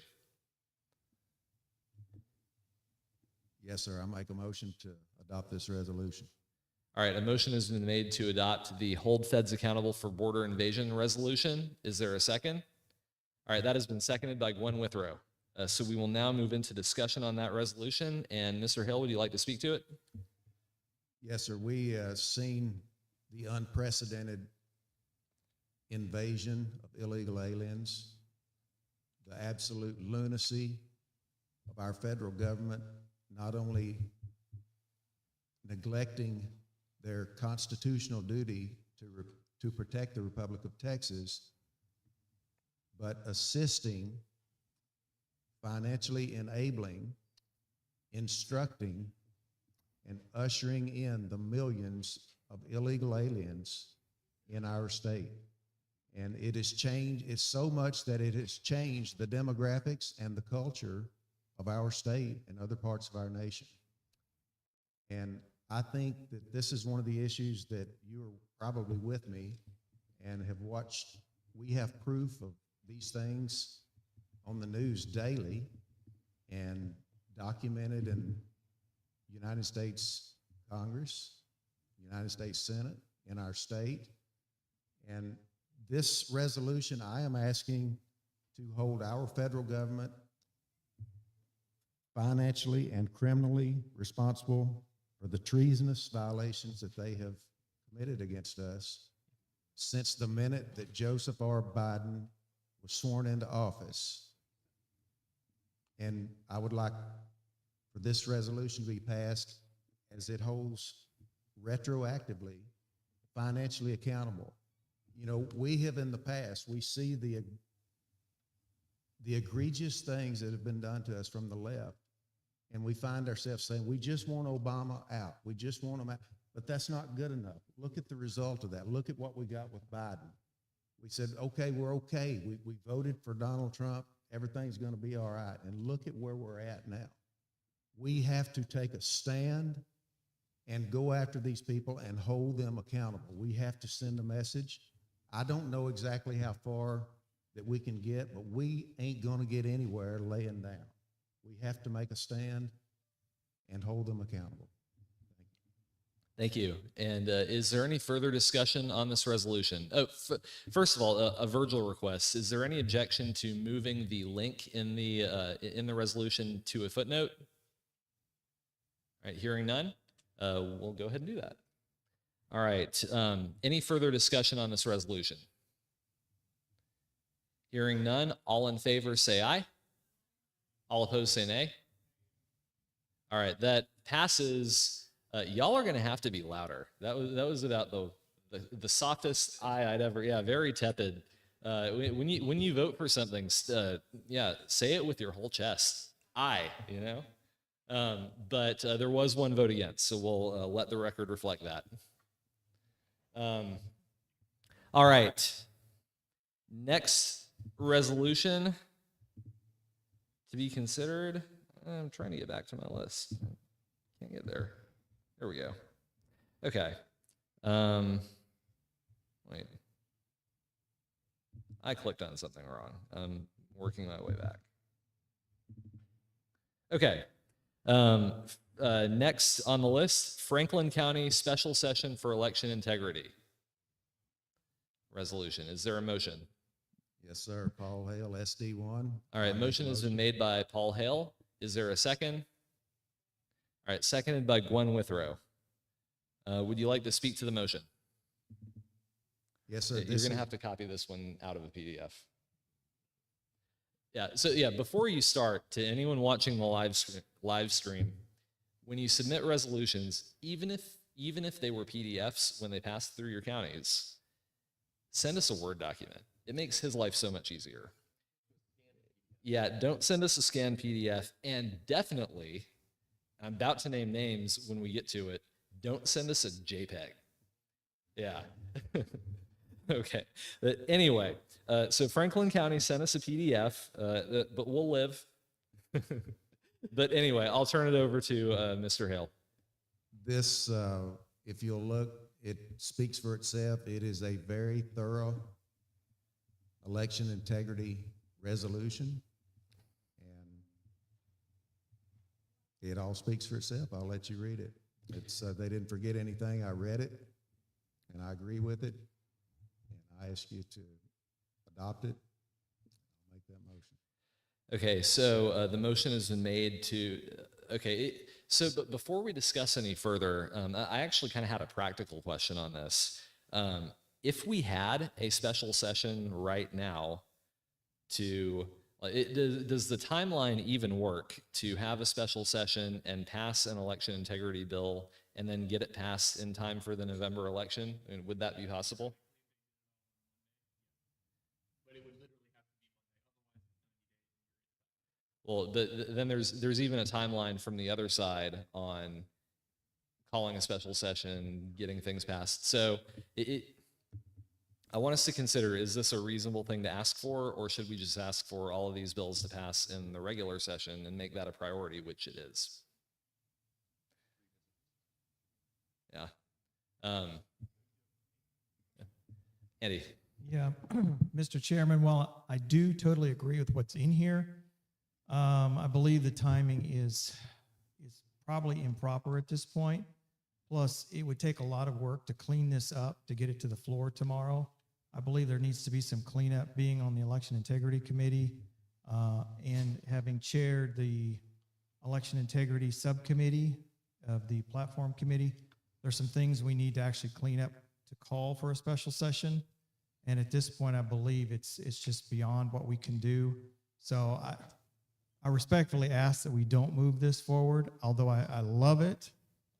Yes, sir. I make a motion to adopt this resolution. All right, a motion has been made to adopt the hold feds accountable for border invasion resolution. Is there a second? All right, that has been seconded by Gwen Withrow. So we will now move into discussion on that resolution. And Mr. Hill, would you like to speak to it? Yes, sir. We seen the unprecedented invasion of illegal aliens, the absolute lunacy of our federal government, not only neglecting their constitutional duty to protect the Republic of Texas, but assisting, financially enabling, instructing, and ushering in the millions of illegal aliens in our state. And it has changed, it's so much that it has changed the demographics and the culture of our state and other parts of our nation. And I think that this is one of the issues that you're probably with me and have watched. We have proof of these things on the news daily and documented in United States Congress, United States Senate, in our state. And this resolution, I am asking to hold our federal government financially and criminally responsible for the treasonous violations that they have committed against us since the minute that Joseph R. Biden was sworn into office. And I would like for this resolution to be passed as it holds retroactively, financially accountable. You know, we have in the past, we see the egregious things that have been done to us from the left, and we find ourselves saying, we just want Obama out. We just want him out. But that's not good enough. Look at the result of that. Look at what we got with Biden. We said, okay, we're okay. We voted for Donald Trump. Everything's going to be all right. And look at where we're at now. We have to take a stand and go after these people and hold them accountable. We have to send a message. I don't know exactly how far that we can get, but we ain't going to get anywhere laying down. We have to make a stand and hold them accountable. Thank you. And is there any further discussion on this resolution? Oh, first of all, a Virgil request. Is there any objection to moving the link in the resolution to a footnote? All right, hearing none, we'll go ahead and do that. All right, any further discussion on this resolution? Hearing none, all in favor say aye. All opposed say nay. All right, that passes. Y'all are going to have to be louder. That was about the softest aye I'd ever. Yeah, very tepid. When you vote for something, yeah, say it with your whole chest. Aye, you know. But there was one vote against, so we'll let the record reflect that. All right. Next resolution to be considered. I'm trying to get back to my list. Can't get there. There we go. Okay. Wait. I clicked on something wrong. I'm working my way back. Okay. Next on the list, Franklin County Special Session for Election Integrity Resolution. Is there a motion? Yes, sir. Paul Hale, SD1. All right. Motion has been made by Paul Hale. Is there a second? All right. Seconded by Gwen Withrow. Would you like to speak to the motion? Yes, sir. You're going to have to copy this one out of a PDF. Yeah. So yeah, before you start, to anyone watching the live stream, when you submit resolutions, even if they were PDFs when they pass through your counties, send us a Word document. It makes his life so much easier. Yeah, don't send us a scanned PDF, and definitely, I'm about to name names when we get to it, don't send us a JPEG. Yeah. Okay. But anyway, so Franklin County sent us a PDF, but we'll live. But anyway, I'll turn it over to Mr. Hale. This, if you'll look, it speaks for itself. It is a very thorough election integrity resolution, and it all speaks for itself. I'll let you read it. It's they didn't forget anything. I read it, and I agree with it, and I ask you to adopt it. I'll make that motion. Okay, so the motion has been made to, but before we discuss any further, I actually kind of had a practical question on this. If we had a special session right now does the timeline even work to have a special session and pass an election integrity bill and then get it passed in time for the November election? And would that be possible? Well, then there's even a timeline from the other side on calling a special session, getting things passed. So I want us to consider, is this a reasonable thing to ask for, or should we just ask for all of these bills to pass in the regular session and make that a priority, which it is? Yeah. Andy. Yeah, Mr. Chairman, while I do totally agree with what's in here, I believe the timing is probably improper at this point. Plus, it would take a lot of work to clean this up to get it to the floor tomorrow. I believe there needs to be some cleanup. Being on the Election Integrity Committee and having chaired the Election Integrity Subcommittee of the Platform Committee, there's some things we need to actually clean up to call for a special session. And at this point, I believe it's just beyond what we can do. So I respectfully ask that we don't move this forward. Although I love it,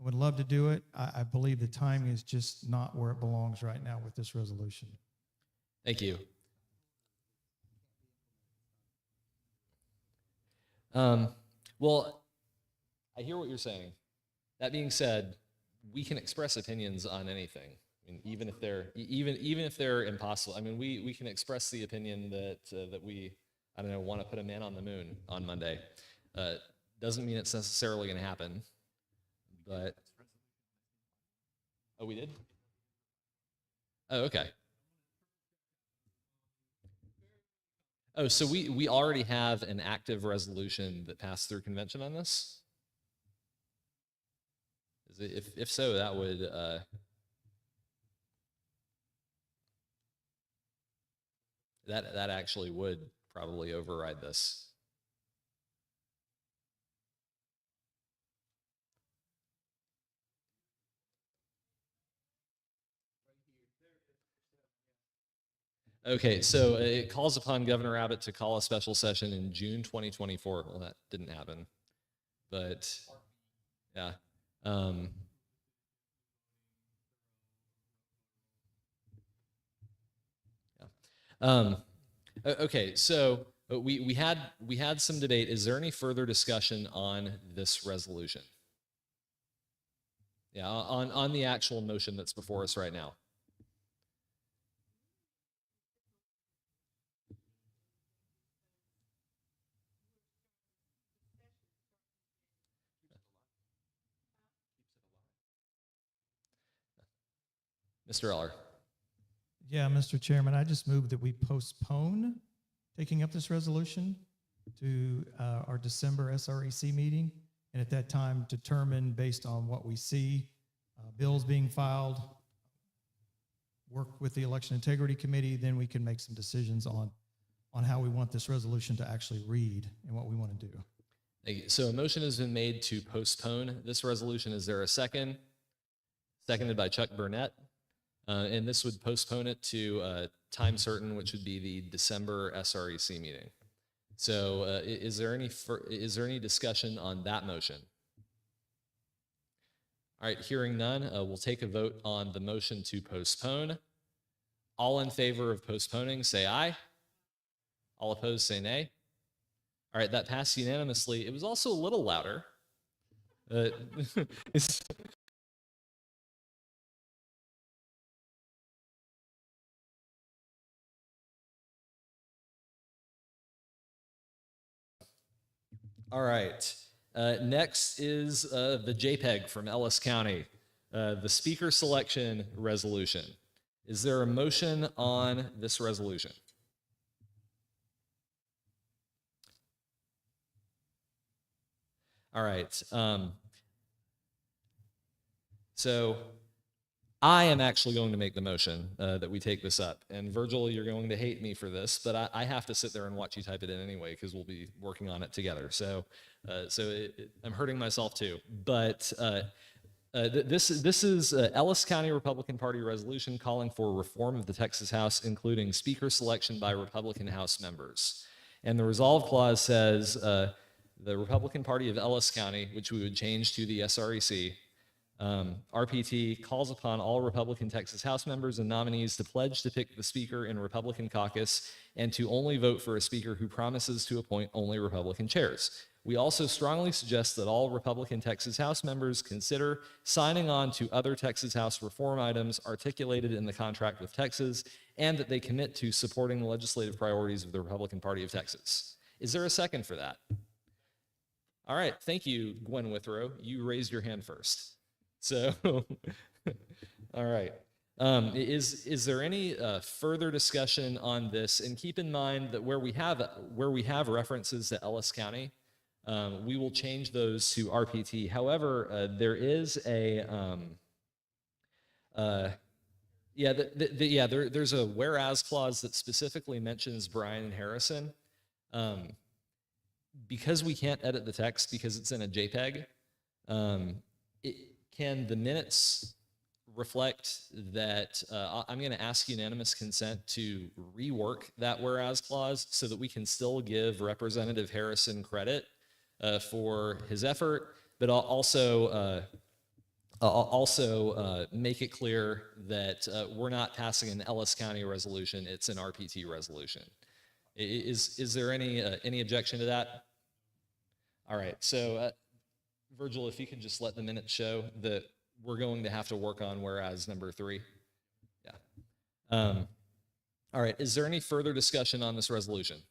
I would love to do it. I believe the timing is just not where it belongs right now with this resolution. Thank you. Well, I hear what you're saying. That being said, we can express opinions on anything. I mean, even if they're impossible. I mean, we can express the opinion that we, I don't know, want to put a man on the moon on Monday. Doesn't mean it's necessarily going to happen. But oh, we did? Oh, okay. Oh, so we already have an active resolution that passed through convention on this? If so, that would that actually would probably override this. Okay, so it calls upon Governor Abbott to call a special session in June 2024. Well, that didn't happen, but yeah. Okay, so we had some debate. Is there any further discussion on this resolution? Yeah, on the actual motion that's before us right now. Mr. Eller. Yeah, Mr. Chairman, I just move that we postpone taking up this resolution to our December SREC meeting. And at that time, determine based on what we see, bills being filed, work with the Election Integrity Committee, then we can make some decisions on how we want this resolution to actually read and what we want to do. Thank you. So a motion has been made to postpone this resolution. Is there a second? Seconded by Chuck Burnett. And this would postpone it to time certain, which would be the December SREC meeting. So is there any discussion on that motion? All right, hearing none, we'll take a vote on the motion to postpone. All in favor of postponing, say aye. All opposed, say nay. All right, that passed unanimously. It was also a little louder. All right. Next is the JPEG from Ellis County, the speaker selection resolution. Is there a motion on this resolution? All right. So I am actually going to make the motion that we take this up. And Virgil, you're going to hate me for this, but I have to sit there and watch you type it in anyway because we'll be working on it together. So, I'm hurting myself too. But this is Ellis County Republican Party resolution calling for reform of the Texas House, including speaker selection by Republican House members. And the resolve clause says the Republican Party of Ellis County, which we would change to the SREC, RPT calls upon all Republican Texas House members and nominees to pledge to pick the speaker in Republican caucus and to only vote for a speaker who promises to appoint only Republican chairs. We also strongly suggest that all Republican Texas House members consider signing on to other Texas House reform items articulated in the contract with Texas, and that they commit to supporting the legislative priorities of the Republican Party of Texas. Is there a second for that? All right, thank you, Gwen Withrow. You raised your hand first. So, all right. Is there any further discussion on this? And keep in mind that where we have references to Ellis County, we will change those to RPT. However, there is a there's a whereas clause that specifically mentions Bryan and Harrison. Because we can't edit the text because it's in a JPEG, can the minutes reflect that I'm going to ask unanimous consent to rework that whereas clause so that we can still give Representative Harrison credit for his effort, but I'll also make it clear that we're not passing an Ellis County resolution, it's an RPT resolution. Is there any objection to that? All right, so Virgil, if you could just let the minutes show that we're going to have to work on whereas number 3. Yeah. All right, is there any further discussion on this resolution?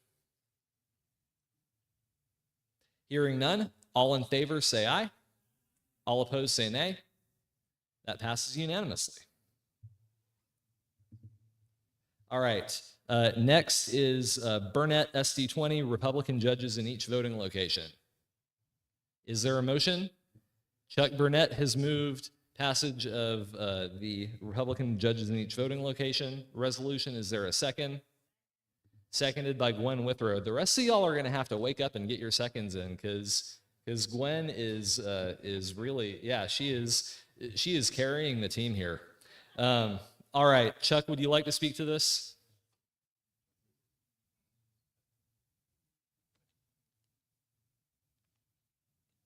Hearing none, all in favor say aye. All opposed say nay. That passes unanimously. All right, next is Burnett SD20, Republican judges in each voting location. Is there a motion? Chuck Burnett has moved passage of the Republican judges in each voting location resolution. Is there a second? Seconded by Gwen Withrow. The rest of y'all are going to have to wake up and get your seconds in because Gwen is really, yeah, she is carrying the team here. All right, Chuck, would you like to speak to this?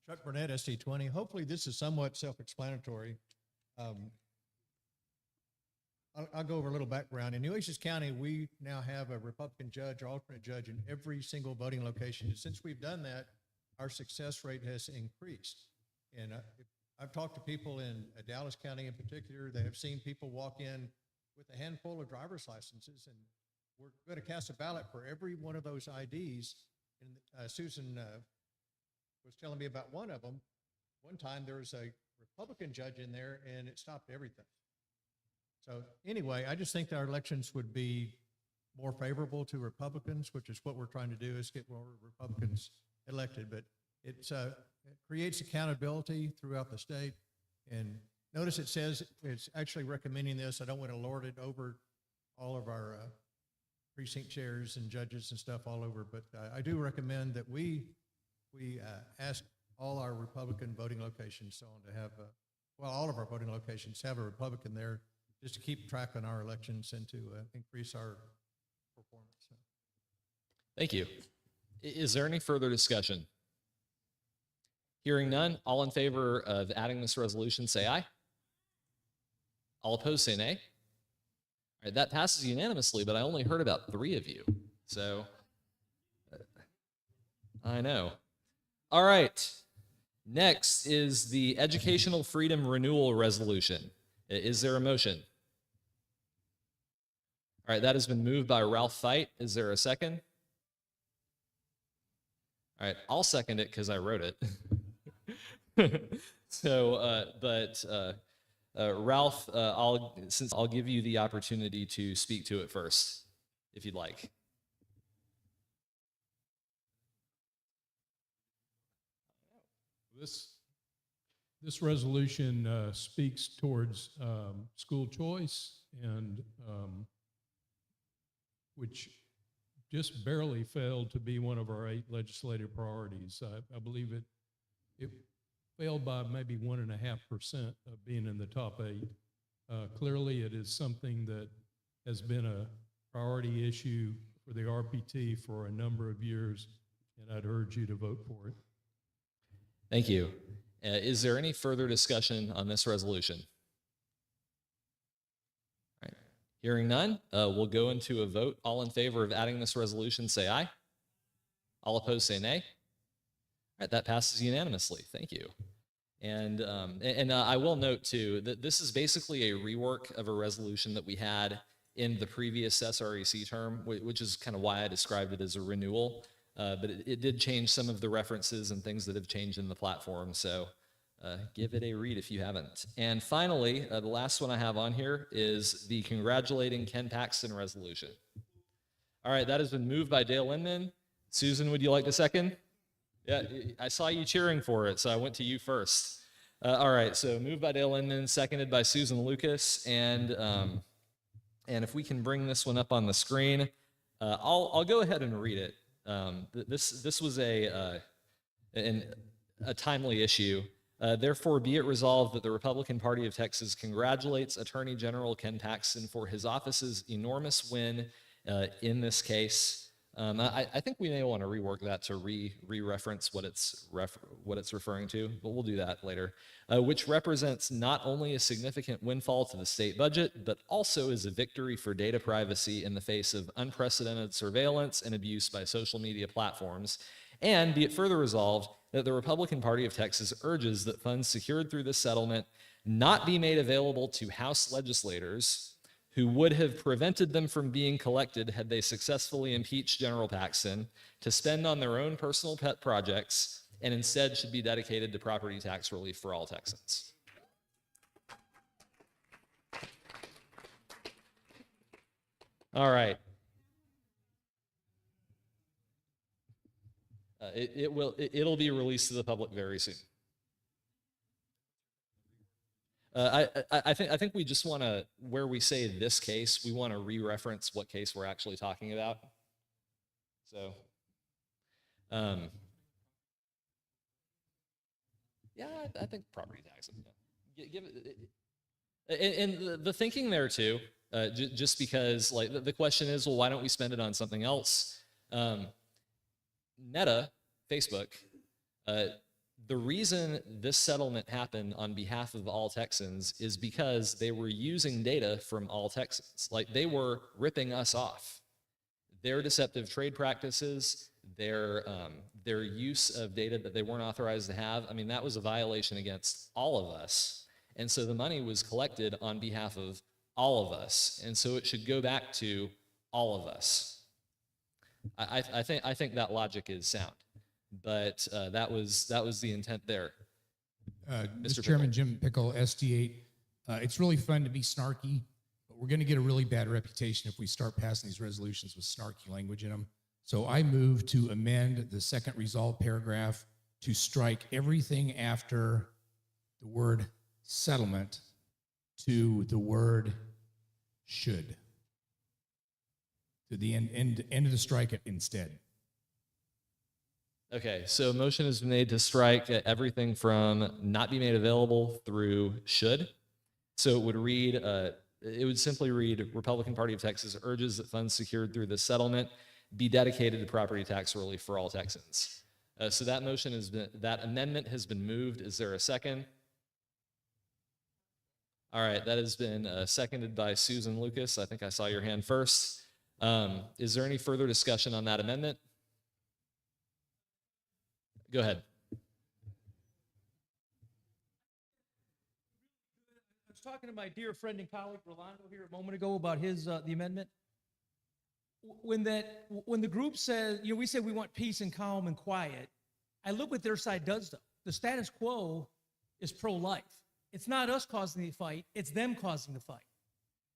Chuck Burnett, SD20. Hopefully this is somewhat self-explanatory. I'll go over a little background. In Nueces County, we now have a Republican judge or alternate judge in every single voting location. And since we've done that, our success rate has increased. And I've talked to people in Dallas County in particular that have seen people walk in with a handful of driver's licenses, and we're going to cast a ballot for every one of those IDs. And Susan was telling me about one of them. One time there was a Republican judge in there and it stopped everything. So anyway, I just think that our elections would be more favorable to Republicans, which is what we're trying to do, is get more Republicans elected. But it creates accountability throughout the state. And notice it says it's actually recommending this. I don't want to lord it over all of our precinct chairs and judges and stuff all over, but I do recommend that we ask all our Republican voting locations to have, all of our voting locations have a Republican there, just to keep track on our elections and to increase our performance. So. Thank you. Is there any further discussion? Hearing none, all in favor of adding this resolution say aye. All opposed say nay. All right, that passes unanimously, but I only heard about 3 of you. So, I know. All right, next is the Educational Freedom Renewal Resolution. Is there a motion? All right, that has been moved by Ralph Feit. Is there a second? All right, I'll second it because I wrote it. So, Ralph, I'll give you the opportunity to speak to it first, if you'd like. This resolution speaks towards school choice, and which just barely failed to be one of our 8 legislative priorities. I believe it failed by maybe 1.5% of being in the top 8. Clearly, it is something that has been a priority issue for the RPT for a number of years, and I'd urge you to vote for it. Thank you. Is there any further discussion on this resolution? All right. Hearing none, we'll go into a vote. All in favor of adding this resolution say aye. All opposed say nay. right, that passes unanimously. Thank you. And I will note too that this is basically a rework of a resolution that we had in the previous SREC term, which is kind of why I described it as a renewal. But it did change some of the references and things that have changed in the platform. So give it a read if you haven't. And finally, the last one I have on here is the congratulating Ken Paxton resolution. All right, that has been moved by Dale Inman. Susan, would you like to second? Yeah, I saw you cheering for it, so I went to you first. All right, so moved by Dale Inman, seconded by Susan Lucas, and if we can bring this one up on the screen, I'll go ahead and read it. This was a timely issue. Therefore, be it resolved that the Republican Party of Texas congratulates Attorney General Ken Paxton for his office's enormous win in this case. I think we may want to rework that to re-reference what it's referring to, but we'll do that later. Which represents not only a significant windfall to the state budget, but also is a victory for data privacy in the face of unprecedented surveillance and abuse by social media platforms. And be it further resolved that the Republican Party of Texas urges that funds secured through this settlement not be made available to House legislators who would have prevented them from being collected had they successfully impeached General Paxton to spend on their own personal pet projects, and instead should be dedicated to property tax relief for all Texans. All right. It'll be released to the public very soon. I think we just want to, where we say this case, we want to re-reference what case we're actually talking about. So, yeah, I think property taxes. Yeah. Give it, and the thinking there too, just because like the question is, well, why don't we spend it on something else? Meta, Facebook, the reason this settlement happened on behalf of all Texans is because they were using data from all Texans. Like they were ripping us off. Their deceptive trade practices, their use of data that they weren't authorized to have, I mean, that was a violation against all of us. And so the money was collected on behalf of all of us. And so it should go back to all of us. I think that logic is sound. But that was the intent there. Mr. Chairman, Jim Pickle, SD8. It's really fun to be snarky, but we're going to get a really bad reputation if we start passing these resolutions with snarky language in them. So I move to amend the second resolve paragraph to strike everything after the word settlement to the word should. To the end of the strike it instead. Okay, so motion has been made to strike everything from not be made available through should. So it would read, it would simply read, Republican Party of Texas urges that funds secured through this settlement be dedicated to property tax relief for all Texans. So that motion has been, that amendment has been moved. Is there a second? All right, that has been seconded by Susan Lucas. I think I saw your hand first. Is there any further discussion on that amendment? Go ahead. I was talking to my dear friend and colleague Rolando here a moment ago about his the amendment. When the group says, you know, we say we want peace and calm and quiet, I look what their side does though. The status quo is pro-life. It's not us causing the fight, it's them causing the fight.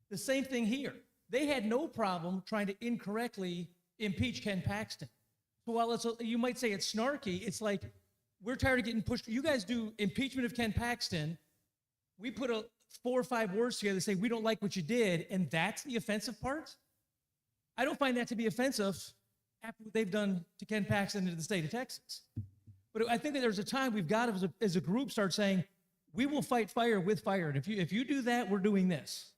The same thing here. They had no problem trying to incorrectly impeach Ken Paxton. So while you might say it's snarky, it's like, we're tired of getting pushed. You guys do impeachment of Ken Paxton. We put 4 or 5 words together to say, we don't like what you did, and that's the offensive part? I don't find that to be offensive after what they've done to Ken Paxton and to the state of Texas. But I think that there's a time we've got to, as a group, start saying, we will fight fire with fire. And if you do that, we're doing this.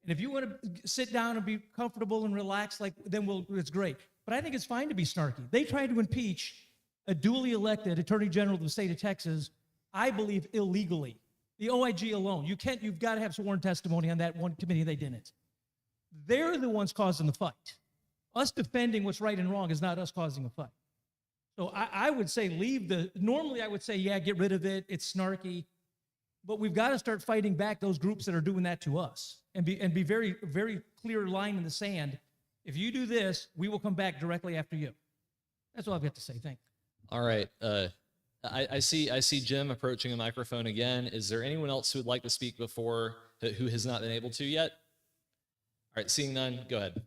And if you want to sit down and be comfortable and relaxed, then it's great. But I think it's fine to be snarky. They tried to impeach a duly elected Attorney General of the state of Texas, I believe illegally. The OIG alone. You've got to have sworn testimony on that one committee. They didn't. They're the ones causing the fight. Us defending what's right and wrong is not us causing a fight. So I would say normally I would say, yeah, get rid of it. It's snarky. But we've got to start fighting back those groups that are doing that to us and be very, very clear line in the sand. If you do this, we will come back directly after you. That's all I've got to say. Thank you. All right. I see Jim approaching a microphone again. Is there anyone else who would like to speak before who has not been able to yet? All right, seeing none, go ahead.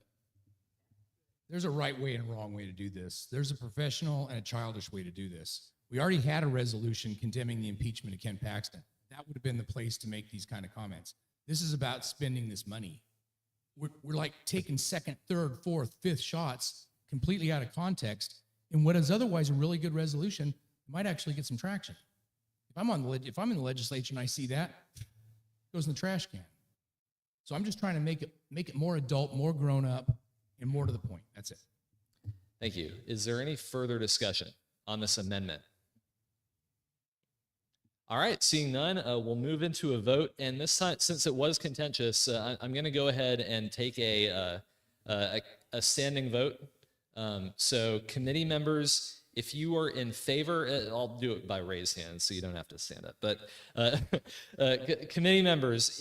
There's a right way and a wrong way to do this. There's a professional and a childish way to do this. We already had a resolution condemning the impeachment of Ken Paxton. That would have been the place to make these kind of comments. This is about spending this money. We're like taking second, third, fourth, fifth shots completely out of context in what is otherwise a really good resolution might actually get some traction. If I'm in the legislature and I see that, it goes in the trash can. So I'm just trying to make it more adult, more grown up, and more to the point. That's it. Thank you. Is there any further discussion on this amendment? All right, seeing none, we'll move into a vote. And this time, since it was contentious, I'm going to go ahead and take a standing vote. So committee members, if you are in favor, I'll do it by raised hands so you don't have to stand up. But committee members,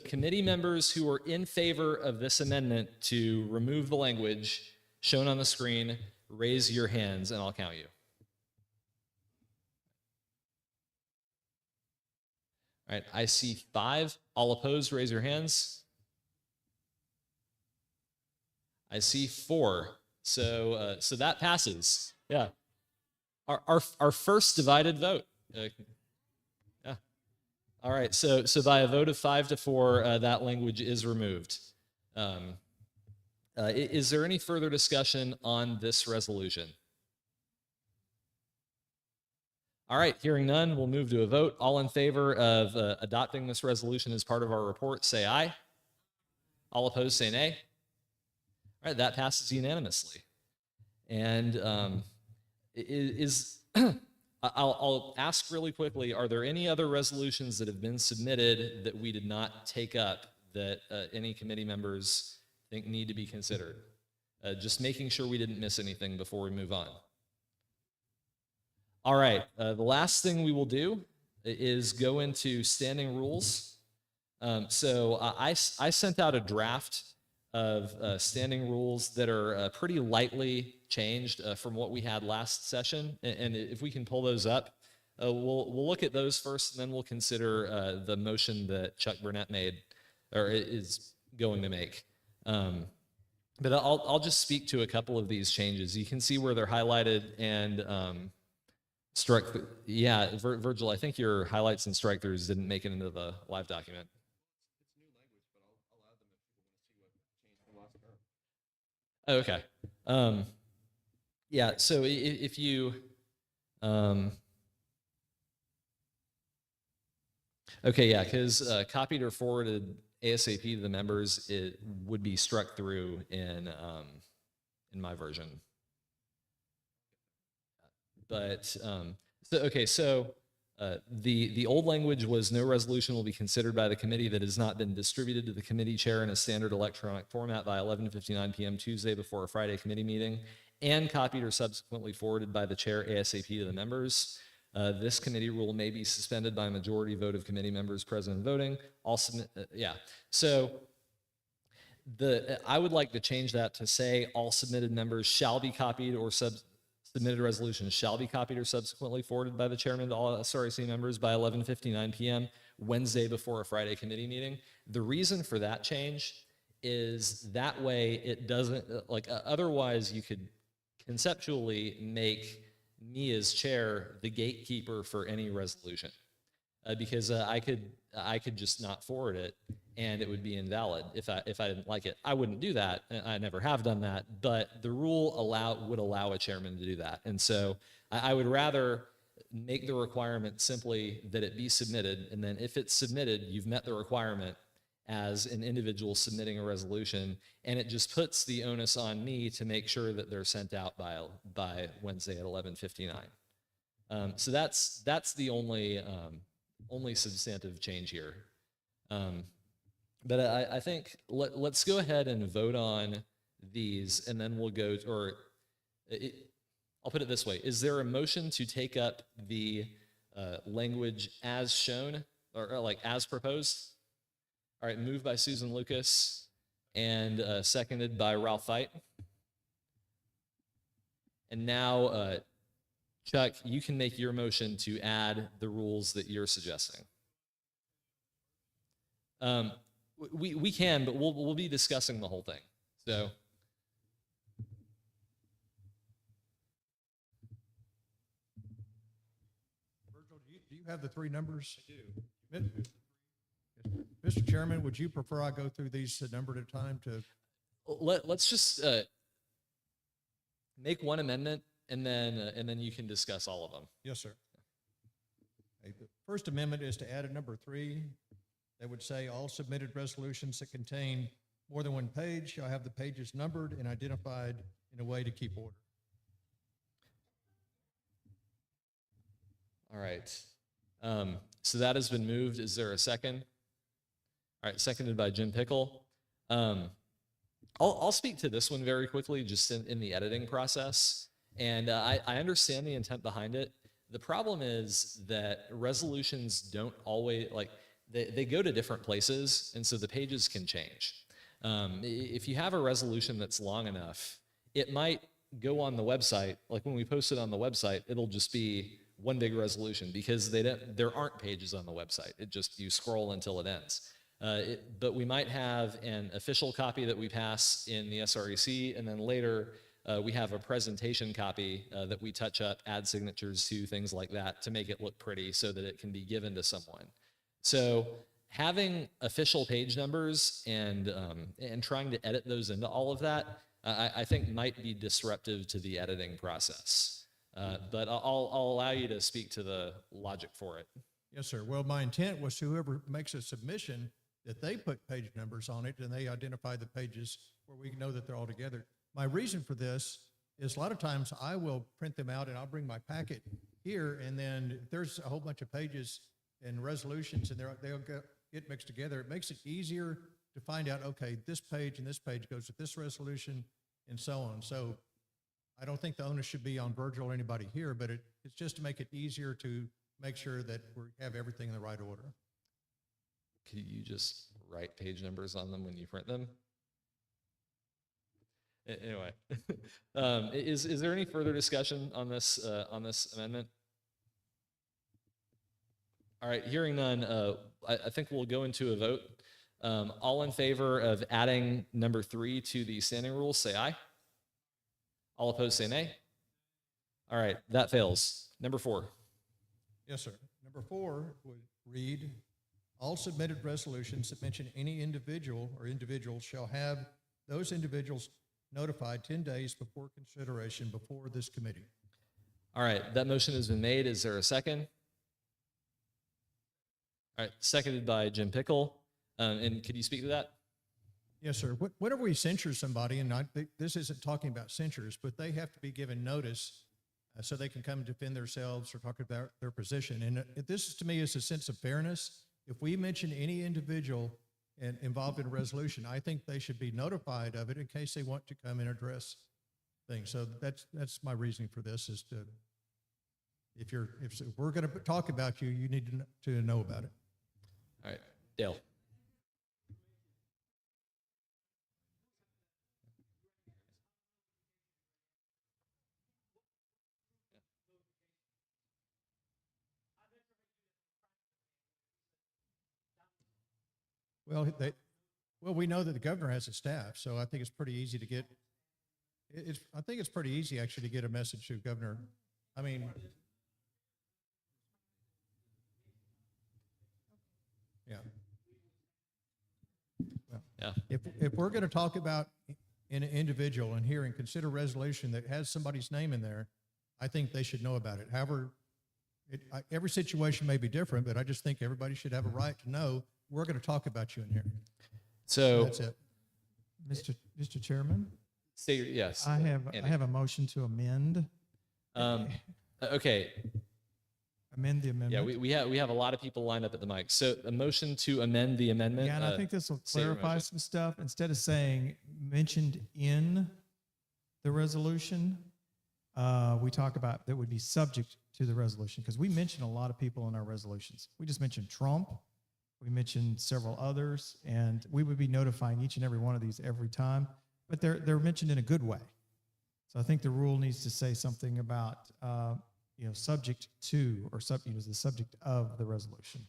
committee members who are in favor of this amendment to remove the language shown on the screen, raise your hands and I'll count you. All right, I see 5. All opposed, raise your hands. I see 4. So that passes. Yeah. Our first divided vote. Yeah. All right. So by a vote of 5-4, that language is removed. Is there any further discussion on this resolution? All right. Hearing none, we'll move to a vote. All in favor of adopting this resolution as part of our report, say aye. All opposed, say nay. All right. That passes unanimously. And I'll ask really quickly, are there any other resolutions that have been submitted that we did not take up that any committee members think need to be considered? Just making sure we didn't miss anything before we move on. All right, the last thing we will do is go into standing rules. So I sent out a draft of standing rules that are pretty lightly changed from what we had last session. And if we can pull those up, we'll look at those first, and then we'll consider the motion that Chuck Burnett made or is going to make. But I'll just speak to a couple of these changes. You can see where they're highlighted and struck. Yeah, Virgil, I think your highlights and strike throughs didn't make it into the live document. Oh, okay. Yeah, so if you, okay, yeah, because copied or forwarded ASAP to the members, it would be struck through in my version. But, the old language was no resolution will be considered by the committee that has not been distributed to the committee chair in a standard electronic format by 11:59 p.m. Tuesday before a Friday committee meeting and copied or subsequently forwarded by the chair ASAP to the members. This committee rule may be suspended by a majority vote of committee members present and voting. So I would like to change that to say all submitted members shall be copied or submitted resolutions shall be copied or subsequently forwarded by the chairman to all SREC members by 11:59 p.m. Wednesday before a Friday committee meeting. The reason for that change is that way it doesn't, otherwise you could conceptually make me as chair the gatekeeper for any resolution because I could just not forward it and it would be invalid if I didn't like it. I wouldn't do that. I never have done that, but the rule would allow a chairman to do that. And so I would rather make the requirement simply that it be submitted, and then if it's submitted, you've met the requirement as an individual submitting a resolution, and it just puts the onus on me to make sure that they're sent out by Wednesday at 11:59. So that's the only substantive change here. But I think let's go ahead and vote on these, and then we'll go, I'll put it this way. Is there a motion to take up the language as shown or like as proposed? All right, moved by Susan Lucas and seconded by Ralph Fite. And now, Chuck, you can make your motion to add the rules that you're suggesting. We can, but we'll be discussing the whole thing. So. Virgil, do you have the three numbers? I do. Mr. Chairman, would you prefer I go through these a number at a time to? Let's just make one amendment, and then you can discuss all of them. Yes, sir. Okay, the first amendment is to add a number 3 that would say all submitted resolutions that contain more than one page shall have the pages numbered and identified in a way to keep order. All right. So that has been moved. Is there a second? All right, seconded by Jim Pickle. I'll speak to this one very quickly, just in the editing process. And I understand the intent behind it. The problem is that resolutions don't always, like, they go to different places, and so the pages can change. If you have a resolution that's long enough, it might go on the website. Like when we post it on the website, it'll just be one big resolution because there aren't pages on the website. It just, you scroll until it ends. But we might have an official copy that we pass in the SREC, and then later we have a presentation copy that we touch up, add signatures to, things like that to make it look pretty so that it can be given to someone. So having official page numbers and trying to edit those into all of that, I think might be disruptive to the editing process. But I'll allow you to speak to the logic for it. Yes, sir. Well, my intent was whoever makes a submission that they put page numbers on it and they identify the pages where we know that they're all together. My reason for this is a lot of times I will print them out and I'll bring my packet here, and then if there's a whole bunch of pages and resolutions and they'll get mixed together. It makes it easier to find out, okay, this page and this page goes with this resolution and so on. So I don't think the onus should be on Virgil or anybody here, but it's just to make it easier to make sure that we have everything in the right order. Could you just write page numbers on them when you print them? Anyway, is there any further discussion on this amendment? All right, hearing none, I think we'll go into a vote. All in favor of adding number 3 to the standing rules, say aye. All opposed, say nay. All right, that fails. Number 4. Yes, sir. Number 4 would read, all submitted resolutions that mention any individual or individuals shall have those individuals notified 10 days before consideration before this committee. All right, that motion has been made. Is there a second? All right, seconded by Jim Pickle. And could you speak to that? Yes, sir. Whenever we censure somebody, and this isn't talking about censures, but they have to be given notice so they can come defend themselves or talk about their position. And this, to me, is a sense of fairness. If we mention any individual involved in a resolution, I think they should be notified of it in case they want to come and address things. So that's my reasoning for this, is to, if we're going to talk about you, you need to know about it. All right, Dale. Well, we know that the governor has a staff, so I think it's pretty easy to get. I think it's pretty easy actually to get a message to Governor. I mean, yeah. Well, Yeah. If we're going to talk about an individual and here and consider a resolution that has somebody's name in there, I think they should know about it. However, every situation may be different, but I just think everybody should have a right to know we're going to talk about you in here. So that's it. Mr. Chairman? Yes. I Andy. have a motion to amend. Okay. Amend the amendment. Yeah, we have a lot of people lined up at the mic. So a motion to amend the amendment. Yeah, and I think this will say your clarify motion. some stuff. Instead of saying mentioned in the resolution, we talk about that would be subject to the resolution, because we mention a lot of people in our resolutions. We just mentioned Trump, we mentioned several others, and we would be notifying each and every one of these every time, but they're mentioned in a good way. So I think the rule needs to say something about, subject to, or the subject of the resolution.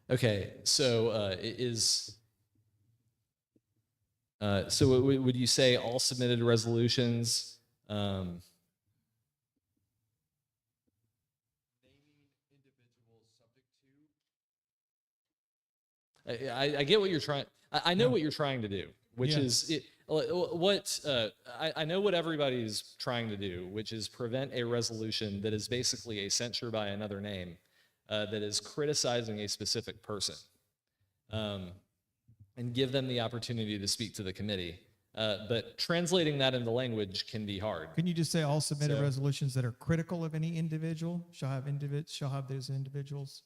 Okay, so would you say all submitted resolutions? I get what you're trying. I know what you're trying to do, which is what I know what everybody's trying to do, which is prevent a resolution that is basically a censure by another name that is criticizing a specific person, and give them the opportunity to speak to the committee. But translating that into language can be hard. Can you just say all submitted resolutions that are critical of any individual shall have those individuals?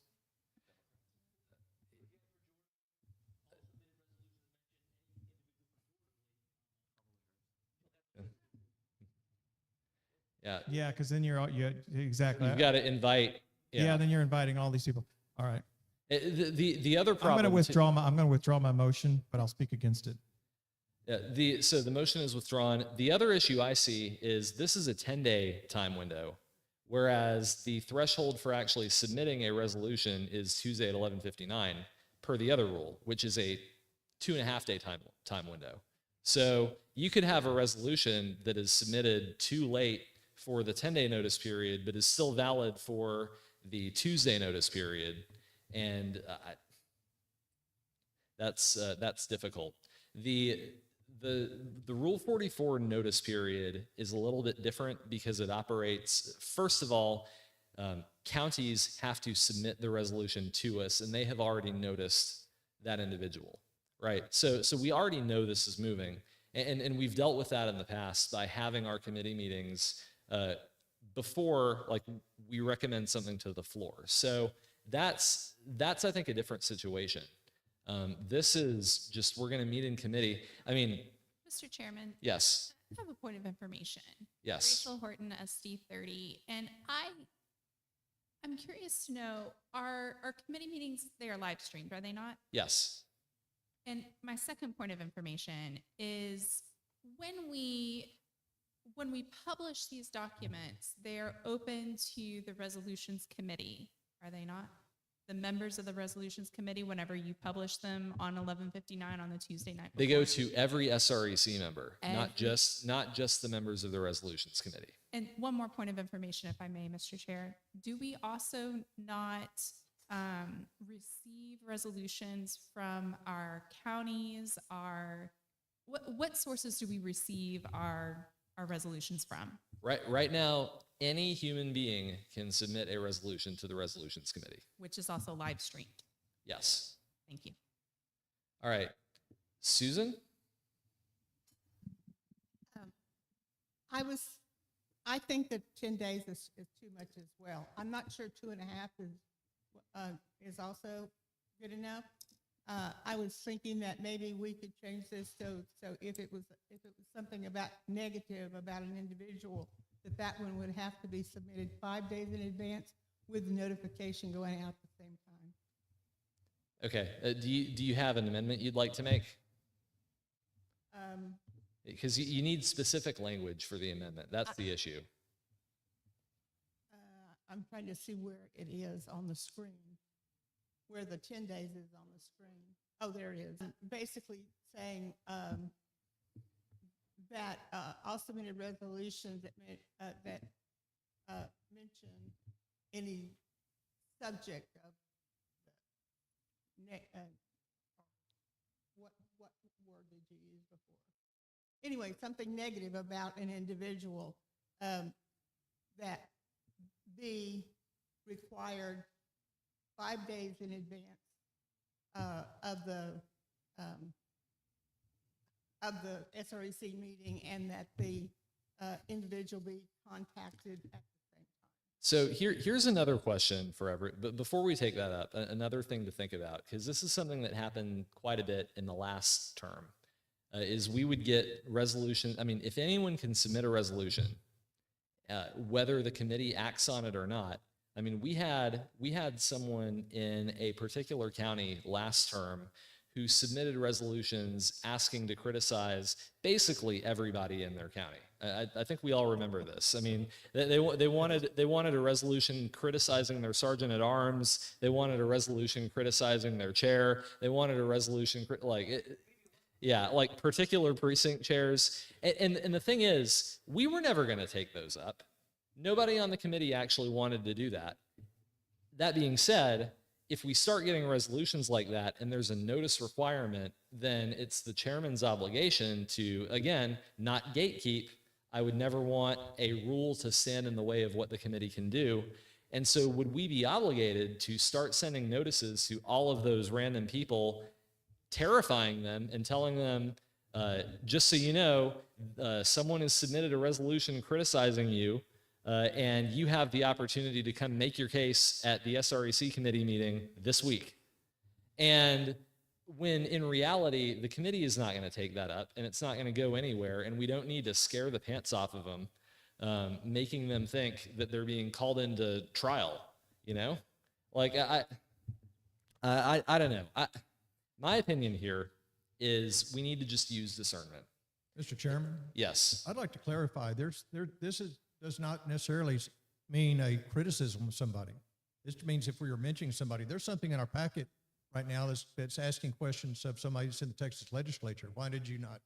Yeah. Yeah, because then exactly. You've got to invite. Yeah, then you're inviting all these people. All right. The other problem. I'm going to withdraw my motion, but I'll speak against it. Yeah, so the motion is withdrawn. The other issue I see is this is a 10-day time window, whereas the threshold for actually submitting a resolution is Tuesday at 11:59 per the other rule, which is a 2.5-day time window. So you could have a resolution that is submitted too late for the 10-day notice period, but is still valid for the Tuesday notice period, and that's difficult. The Rule 44 notice period is a little bit different because it operates, first of all, counties have to submit the resolution to us, and they have already noticed that individual, right? So we already know this is moving, and we've dealt with that in the past by having our committee meetings before, like, we recommend something to the floor. So that's I think a different situation. This is just, we're going to meet in committee. I mean, Mr. Chairman. Yes. I have a point of information. Yes. Rachel Horton, SD 30, and I'm curious to know, are committee meetings, they are live streamed, are they not? Yes. And my second point of information is when we publish these documents, they're open to the resolutions committee, are they not? The members of the resolutions committee, whenever you publish them on 11:59 on the Tuesday night before. They go to every SREC member, not just the members of the resolutions committee. And one more point of information, if I may, Mr. Chair. Do we also not receive resolutions from our counties? What sources do we receive our resolutions from? Right now, any human being can submit a resolution to the resolutions committee. Which is also live streamed. Yes. Thank you. All right. Susan? I think that 10 days is too much as well. I'm not sure 2.5 is also good enough. I was thinking that maybe we could change this so if it was something about negative about an individual, that one would have to be submitted 5 days in advance with the notification going out at the same time. Okay. Do you have an amendment you'd like to make? Because you need specific language for the amendment. That's the issue. I'm trying to see where it is on the screen, where the 10 days is on the screen. Oh, there it is. Basically saying that all submitted resolutions that mention any subject of what word did you use before? Anyway, something negative about an individual that be required 5 days in advance of the SREC meeting, and that the individual be contacted at the same time. So here's another question for everyone. But before we take that up, another thing to think about, because this is something that happened quite a bit in the last term, is we would get resolution. I mean, if anyone can submit a resolution whether the committee acts on it or not. I mean, we had someone in a particular county last term who submitted resolutions asking to criticize basically everybody in their county. I think we all remember this. I mean, they wanted a resolution criticizing their sergeant at arms. They wanted a resolution criticizing their chair. They wanted a resolution like particular precinct chairs. And the thing is, we were never going to take those up. Nobody on the committee actually wanted to do that. That being said, if we start getting resolutions like that and there's a notice requirement, then it's the chairman's obligation to, again, not gatekeep. I would never want a rule to stand in the way of what the committee can do. And so would we be obligated to start sending notices to all of those random people, terrifying them and telling them, just so you know, someone has submitted a resolution criticizing you, and you have the opportunity to come make your case at the SREC committee meeting this week. And when in reality, the committee is not going to take that up and it's not going to go anywhere, and we don't need to scare the pants off of them, making them think that they're being called into trial, you know? Like, I don't know. My opinion here is we need to just use discernment. Mr. Chairman? Yes. I'd like to clarify, does not necessarily mean a criticism of somebody. This means if we are mentioning somebody, there's something in our packet right now that's asking questions of somebody that's in the Texas legislature. Why did you not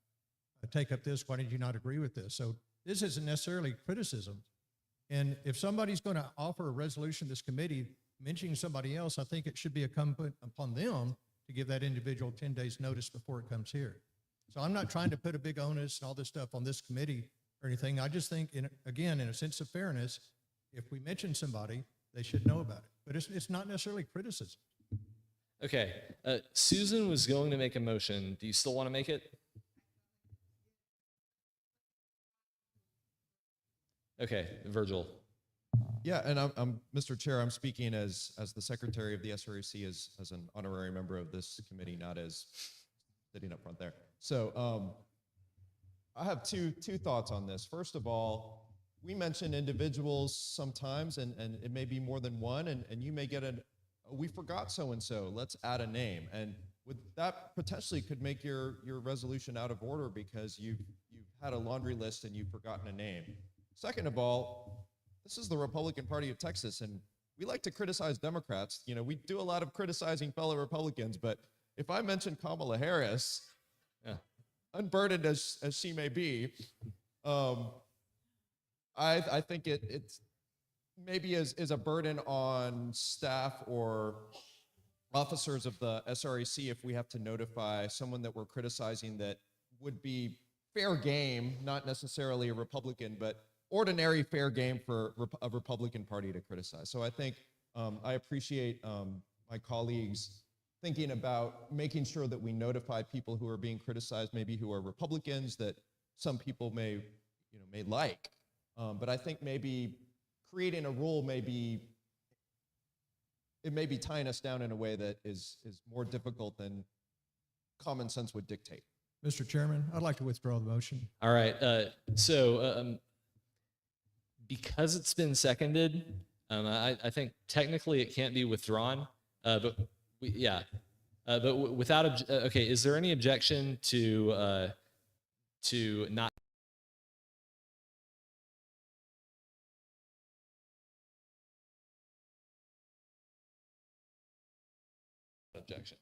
take up this? Why did you not agree with this? So this isn't necessarily criticism. And if somebody's going to offer a resolution to this committee mentioning somebody else, I think it should be incumbent upon them to give that individual 10 days notice before it comes here. So I'm not trying to put a big onus and all this stuff on this committee or anything. I just think, again, in a sense of fairness, if we mention somebody, they should know about it. But it's not necessarily criticism. Okay. Susan was going to make a motion. Do you still want to make it? Okay, Virgil. Yeah, and I'm Mr. Chair, I'm speaking as the secretary of the SREC, as an honorary member of this committee, not as sitting up front there. So I have two thoughts on this. First of all, we mention individuals sometimes, and it may be more than one, and you may get we forgot so-and-so, let's add a name. And that potentially could make your resolution out of order because you've had a laundry list and you've forgotten a name. Second of all, this is the Republican Party of Texas, and we like to criticize Democrats. You know, we do a lot of criticizing fellow Republicans, but if I mention Kamala Harris, unburdened as she may be, I think it's maybe is a burden on staff or officers of the SREC if we have to notify someone that we're criticizing that would be fair game, not necessarily a Republican, but ordinary fair game for a Republican Party to criticize. So I think I appreciate my colleagues thinking about making sure that we notify people who are being criticized, maybe who are Republicans that some people may like. But I think maybe creating a rule may be tying us down in a way that is more difficult than common sense would dictate. Mr. Chairman, I'd like to withdraw the motion. All right. So because it's been seconded, I think technically it can't be withdrawn. But without okay, is there any objection to not? Objection.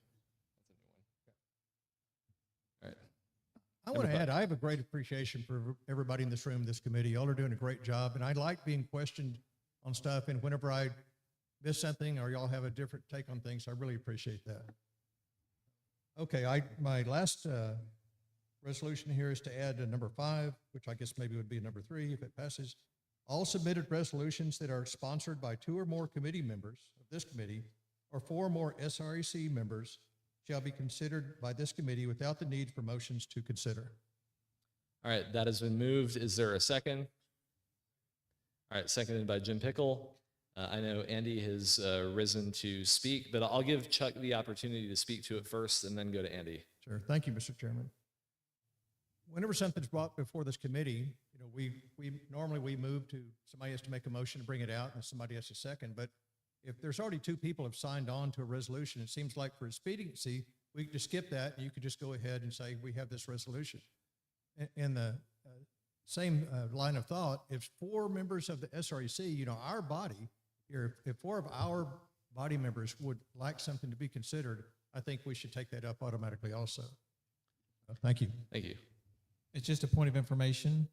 That's a new one. Okay. All right. I want to add, I have a great appreciation for everybody in this room, this committee. Y'all are doing a great job, and I like being questioned on stuff, and whenever I miss something or y'all have a different take on things, I really appreciate that. Okay, my last resolution here is to add a number 5, which I guess maybe would be number 3 if it passes. All submitted resolutions that are sponsored by 2 or more committee members of this committee or 4 or more SREC members shall be considered by this committee without the need for motions to consider. All right, that has been moved. Is there a second? All right, seconded by Jim Pickle. I know Andy has risen to speak, but I'll give Chuck the opportunity to speak to it first and then go to Andy. Sure. Thank you, Mr. Chairman. Whenever something's brought before this committee, we normally we move to, somebody has to make a motion to bring it out and somebody has to second, but if there's already two people have signed on to a resolution, it seems like for expediency, we could just skip that and you could just go ahead and say, we have this resolution. In the same line of thought, if 4 members of the SREC, our body here, if 4 of our body members would like something to be considered, I think we should take that up automatically also. Thank you. Thank you. It's just a point of information.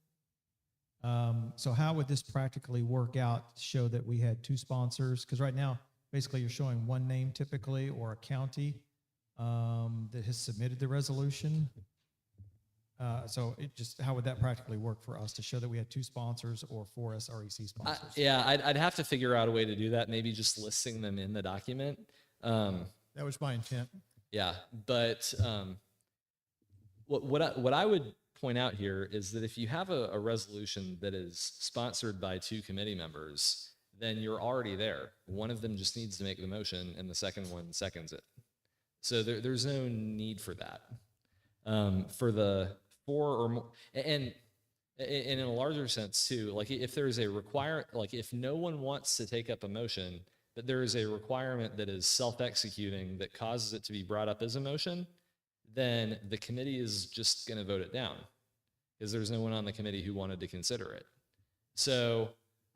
So how would this practically work out to show that we had 2 sponsors? Because right now, basically you're showing one name typically or a county that has submitted the resolution. So how would that practically work for us to show that we had 2 sponsors or 4 SREC sponsors? Yeah, I'd have to figure out a way to do that, maybe just listing them in the document. That was my intent. Yeah, but what I would point out here is that if you have a resolution that is sponsored by 2 committee members, then you're already there. One of them just needs to make the motion and the second one seconds it. So there's no need for that. For the 4 or more, and in a larger sense too, like if there's a like if no one wants to take up a motion, but there is a requirement that is self-executing that causes it to be brought up as a motion, then the committee is just going to vote it down because there's no one on the committee who wanted to consider it. So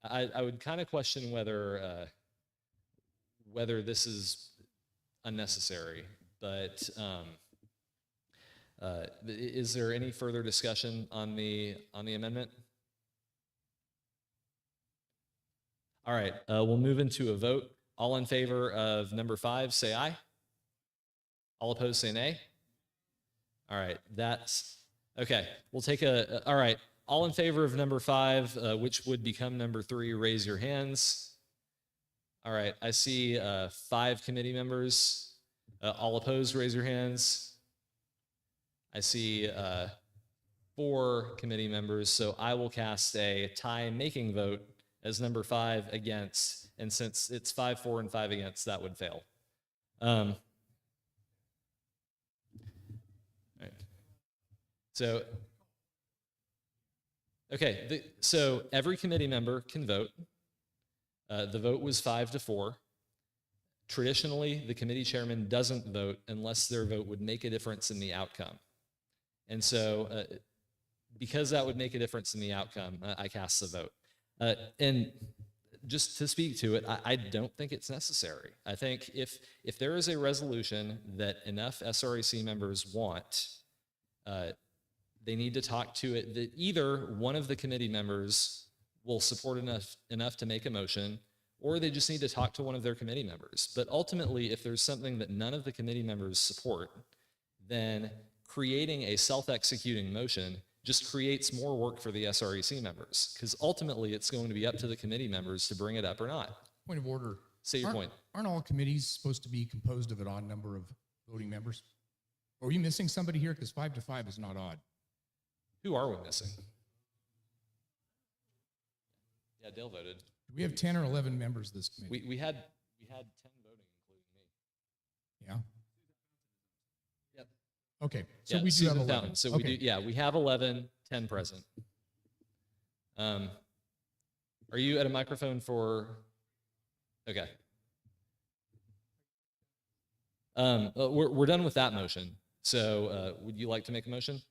I would kind of question whether this is unnecessary, but is there any further discussion on the amendment? All right, we'll move into a vote. All in favor of number 5, say aye. All opposed, say nay. All right, that's okay. We'll take all right. All in favor of number 5, which would become number 3, raise your hands. All right, I see 5 committee members. All opposed, raise your hands. I see 4 committee members, so I will cast a tie-making vote as number 5 against, and since it's 5, 4, and 5 against, that would fail. Right. So, okay, so every committee member can vote. The vote was 5 to 4. Traditionally, the committee chairman doesn't vote unless their vote would make a difference in the outcome. And so, because that would make a difference in the outcome, I cast the vote. And just to speak to it, I don't think it's necessary. I think if there is a resolution that enough SREC members want, they need to talk to it, that either one of the committee members will support enough to make a motion, or they just need to talk to one of their committee members. But ultimately, if there's something that none of the committee members support, then creating a self-executing motion just creates more work for the SREC members, because ultimately it's going to be up to the committee members to bring it up or not. Point of order. Say your point. Aren't all committees supposed to be composed of an odd number of voting members? Or are you missing somebody here? Because 5 to 5 is not odd. Who are we missing? Yeah, Dale voted. We have 10 or 11 members of this committee. We had 10 voting, including me. Yeah. Yep. Okay, so Yeah, we do Susan have 11. Fountain. So okay. we do. Yeah, we have 11, 10 present. Are you at a microphone for? Okay. We're done with that motion. So would you like to make a motion?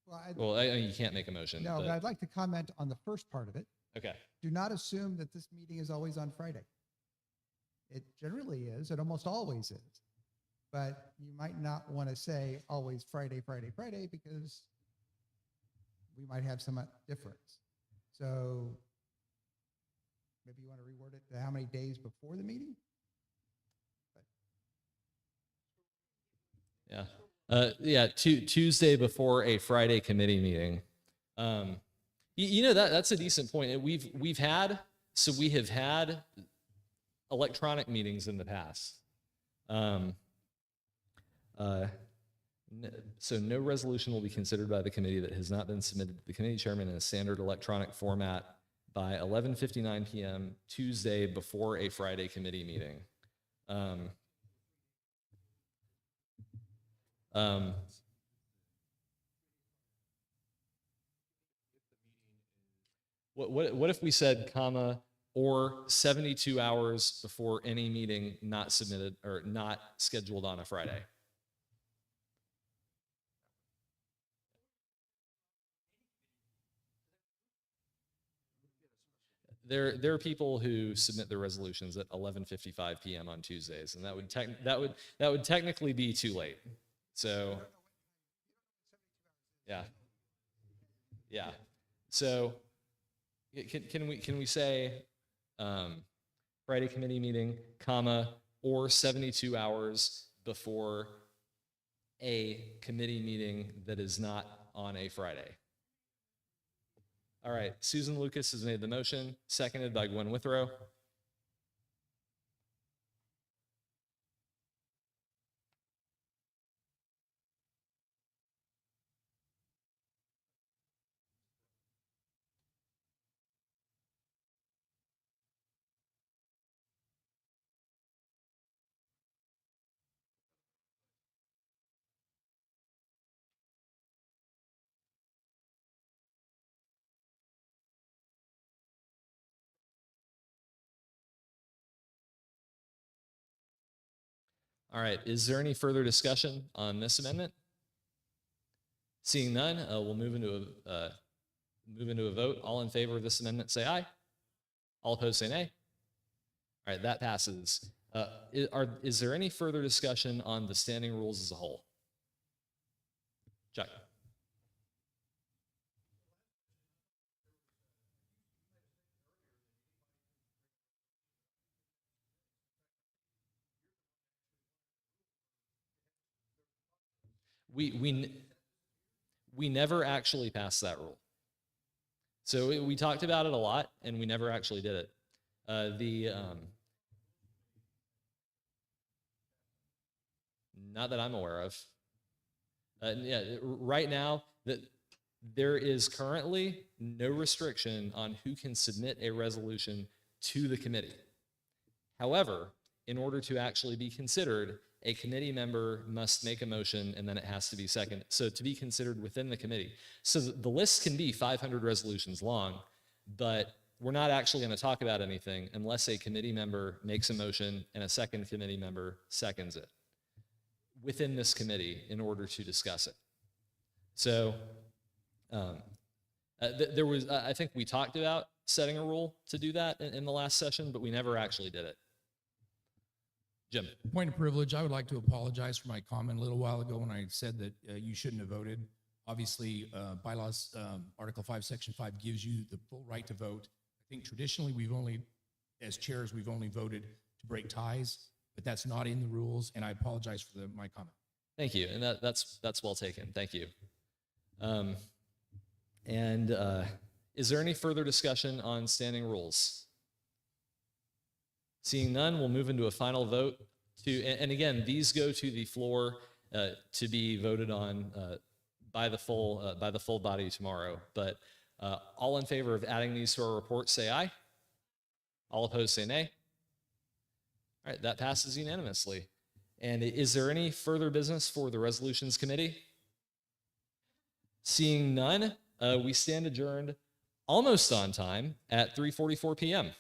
Well, Well, you can't make a motion. no, but I'd like to comment on the first part of it. Okay. Do not assume that this meeting is always on Friday. It generally is. It almost always is. But you might not want to say always Friday, Friday, Friday, because we might have some difference. So maybe you want to reword it to how many days before the meeting? Yeah. Yeah. Tuesday before a Friday committee meeting. That's a decent point. We have had electronic meetings in the past. So no resolution will be considered by the committee that has not been submitted to the committee chairman in a standard electronic format by 11:59 p.m. Tuesday before a Friday committee meeting. What if we said comma or 72 hours before any meeting not submitted or not scheduled on a Friday? There are people who submit their resolutions at 11:55 p.m. on Tuesdays, and that would technically be too late. So, yeah, yeah. So, can we say Friday committee meeting, comma, or 72 hours before a committee meeting that is not on a Friday? All right, Susan Lucas has made the motion, seconded by Gwen Withrow. All right, is there any further discussion on this amendment? Seeing none, we'll move into a vote. All in favor of this amendment, say aye. All opposed, say nay. All right, that passes. Is there any further discussion on the standing rules as a whole? Chuck. We never actually passed that rule. So we talked about it a lot, and we never actually did it. Not that I'm aware of. Yeah, right now, there is currently no restriction on who can submit a resolution to the committee. However, in order to actually be considered, a committee member must make a motion and then it has to be seconded. So to be considered within the committee. So the list can be 500 resolutions long, but we're not actually going to talk about anything unless a committee member makes a motion and a second committee member seconds it within this committee in order to discuss it. So there was, I think we talked about setting a rule to do that in the last session, but we never actually did it. Jim. Point of privilege, I would like to apologize for my comment a little while ago when I said that you shouldn't have voted. Obviously, bylaws, Article 5, Section 5 gives you the full right to vote. I think traditionally as chairs, we've only voted to break ties, but that's not in the rules, and I apologize for my comment. Thank you, and that's well taken. Thank you. Is there any further discussion on standing rules? Seeing none, we'll move into a final vote. And again, these go to the floor to be voted on by the full body tomorrow. But all in favor of adding these to our report, say aye. All opposed, say nay. All right, that passes unanimously. And is there any further business for the Resolutions Committee? Seeing none, we stand adjourned almost on time at 3:44 p.m.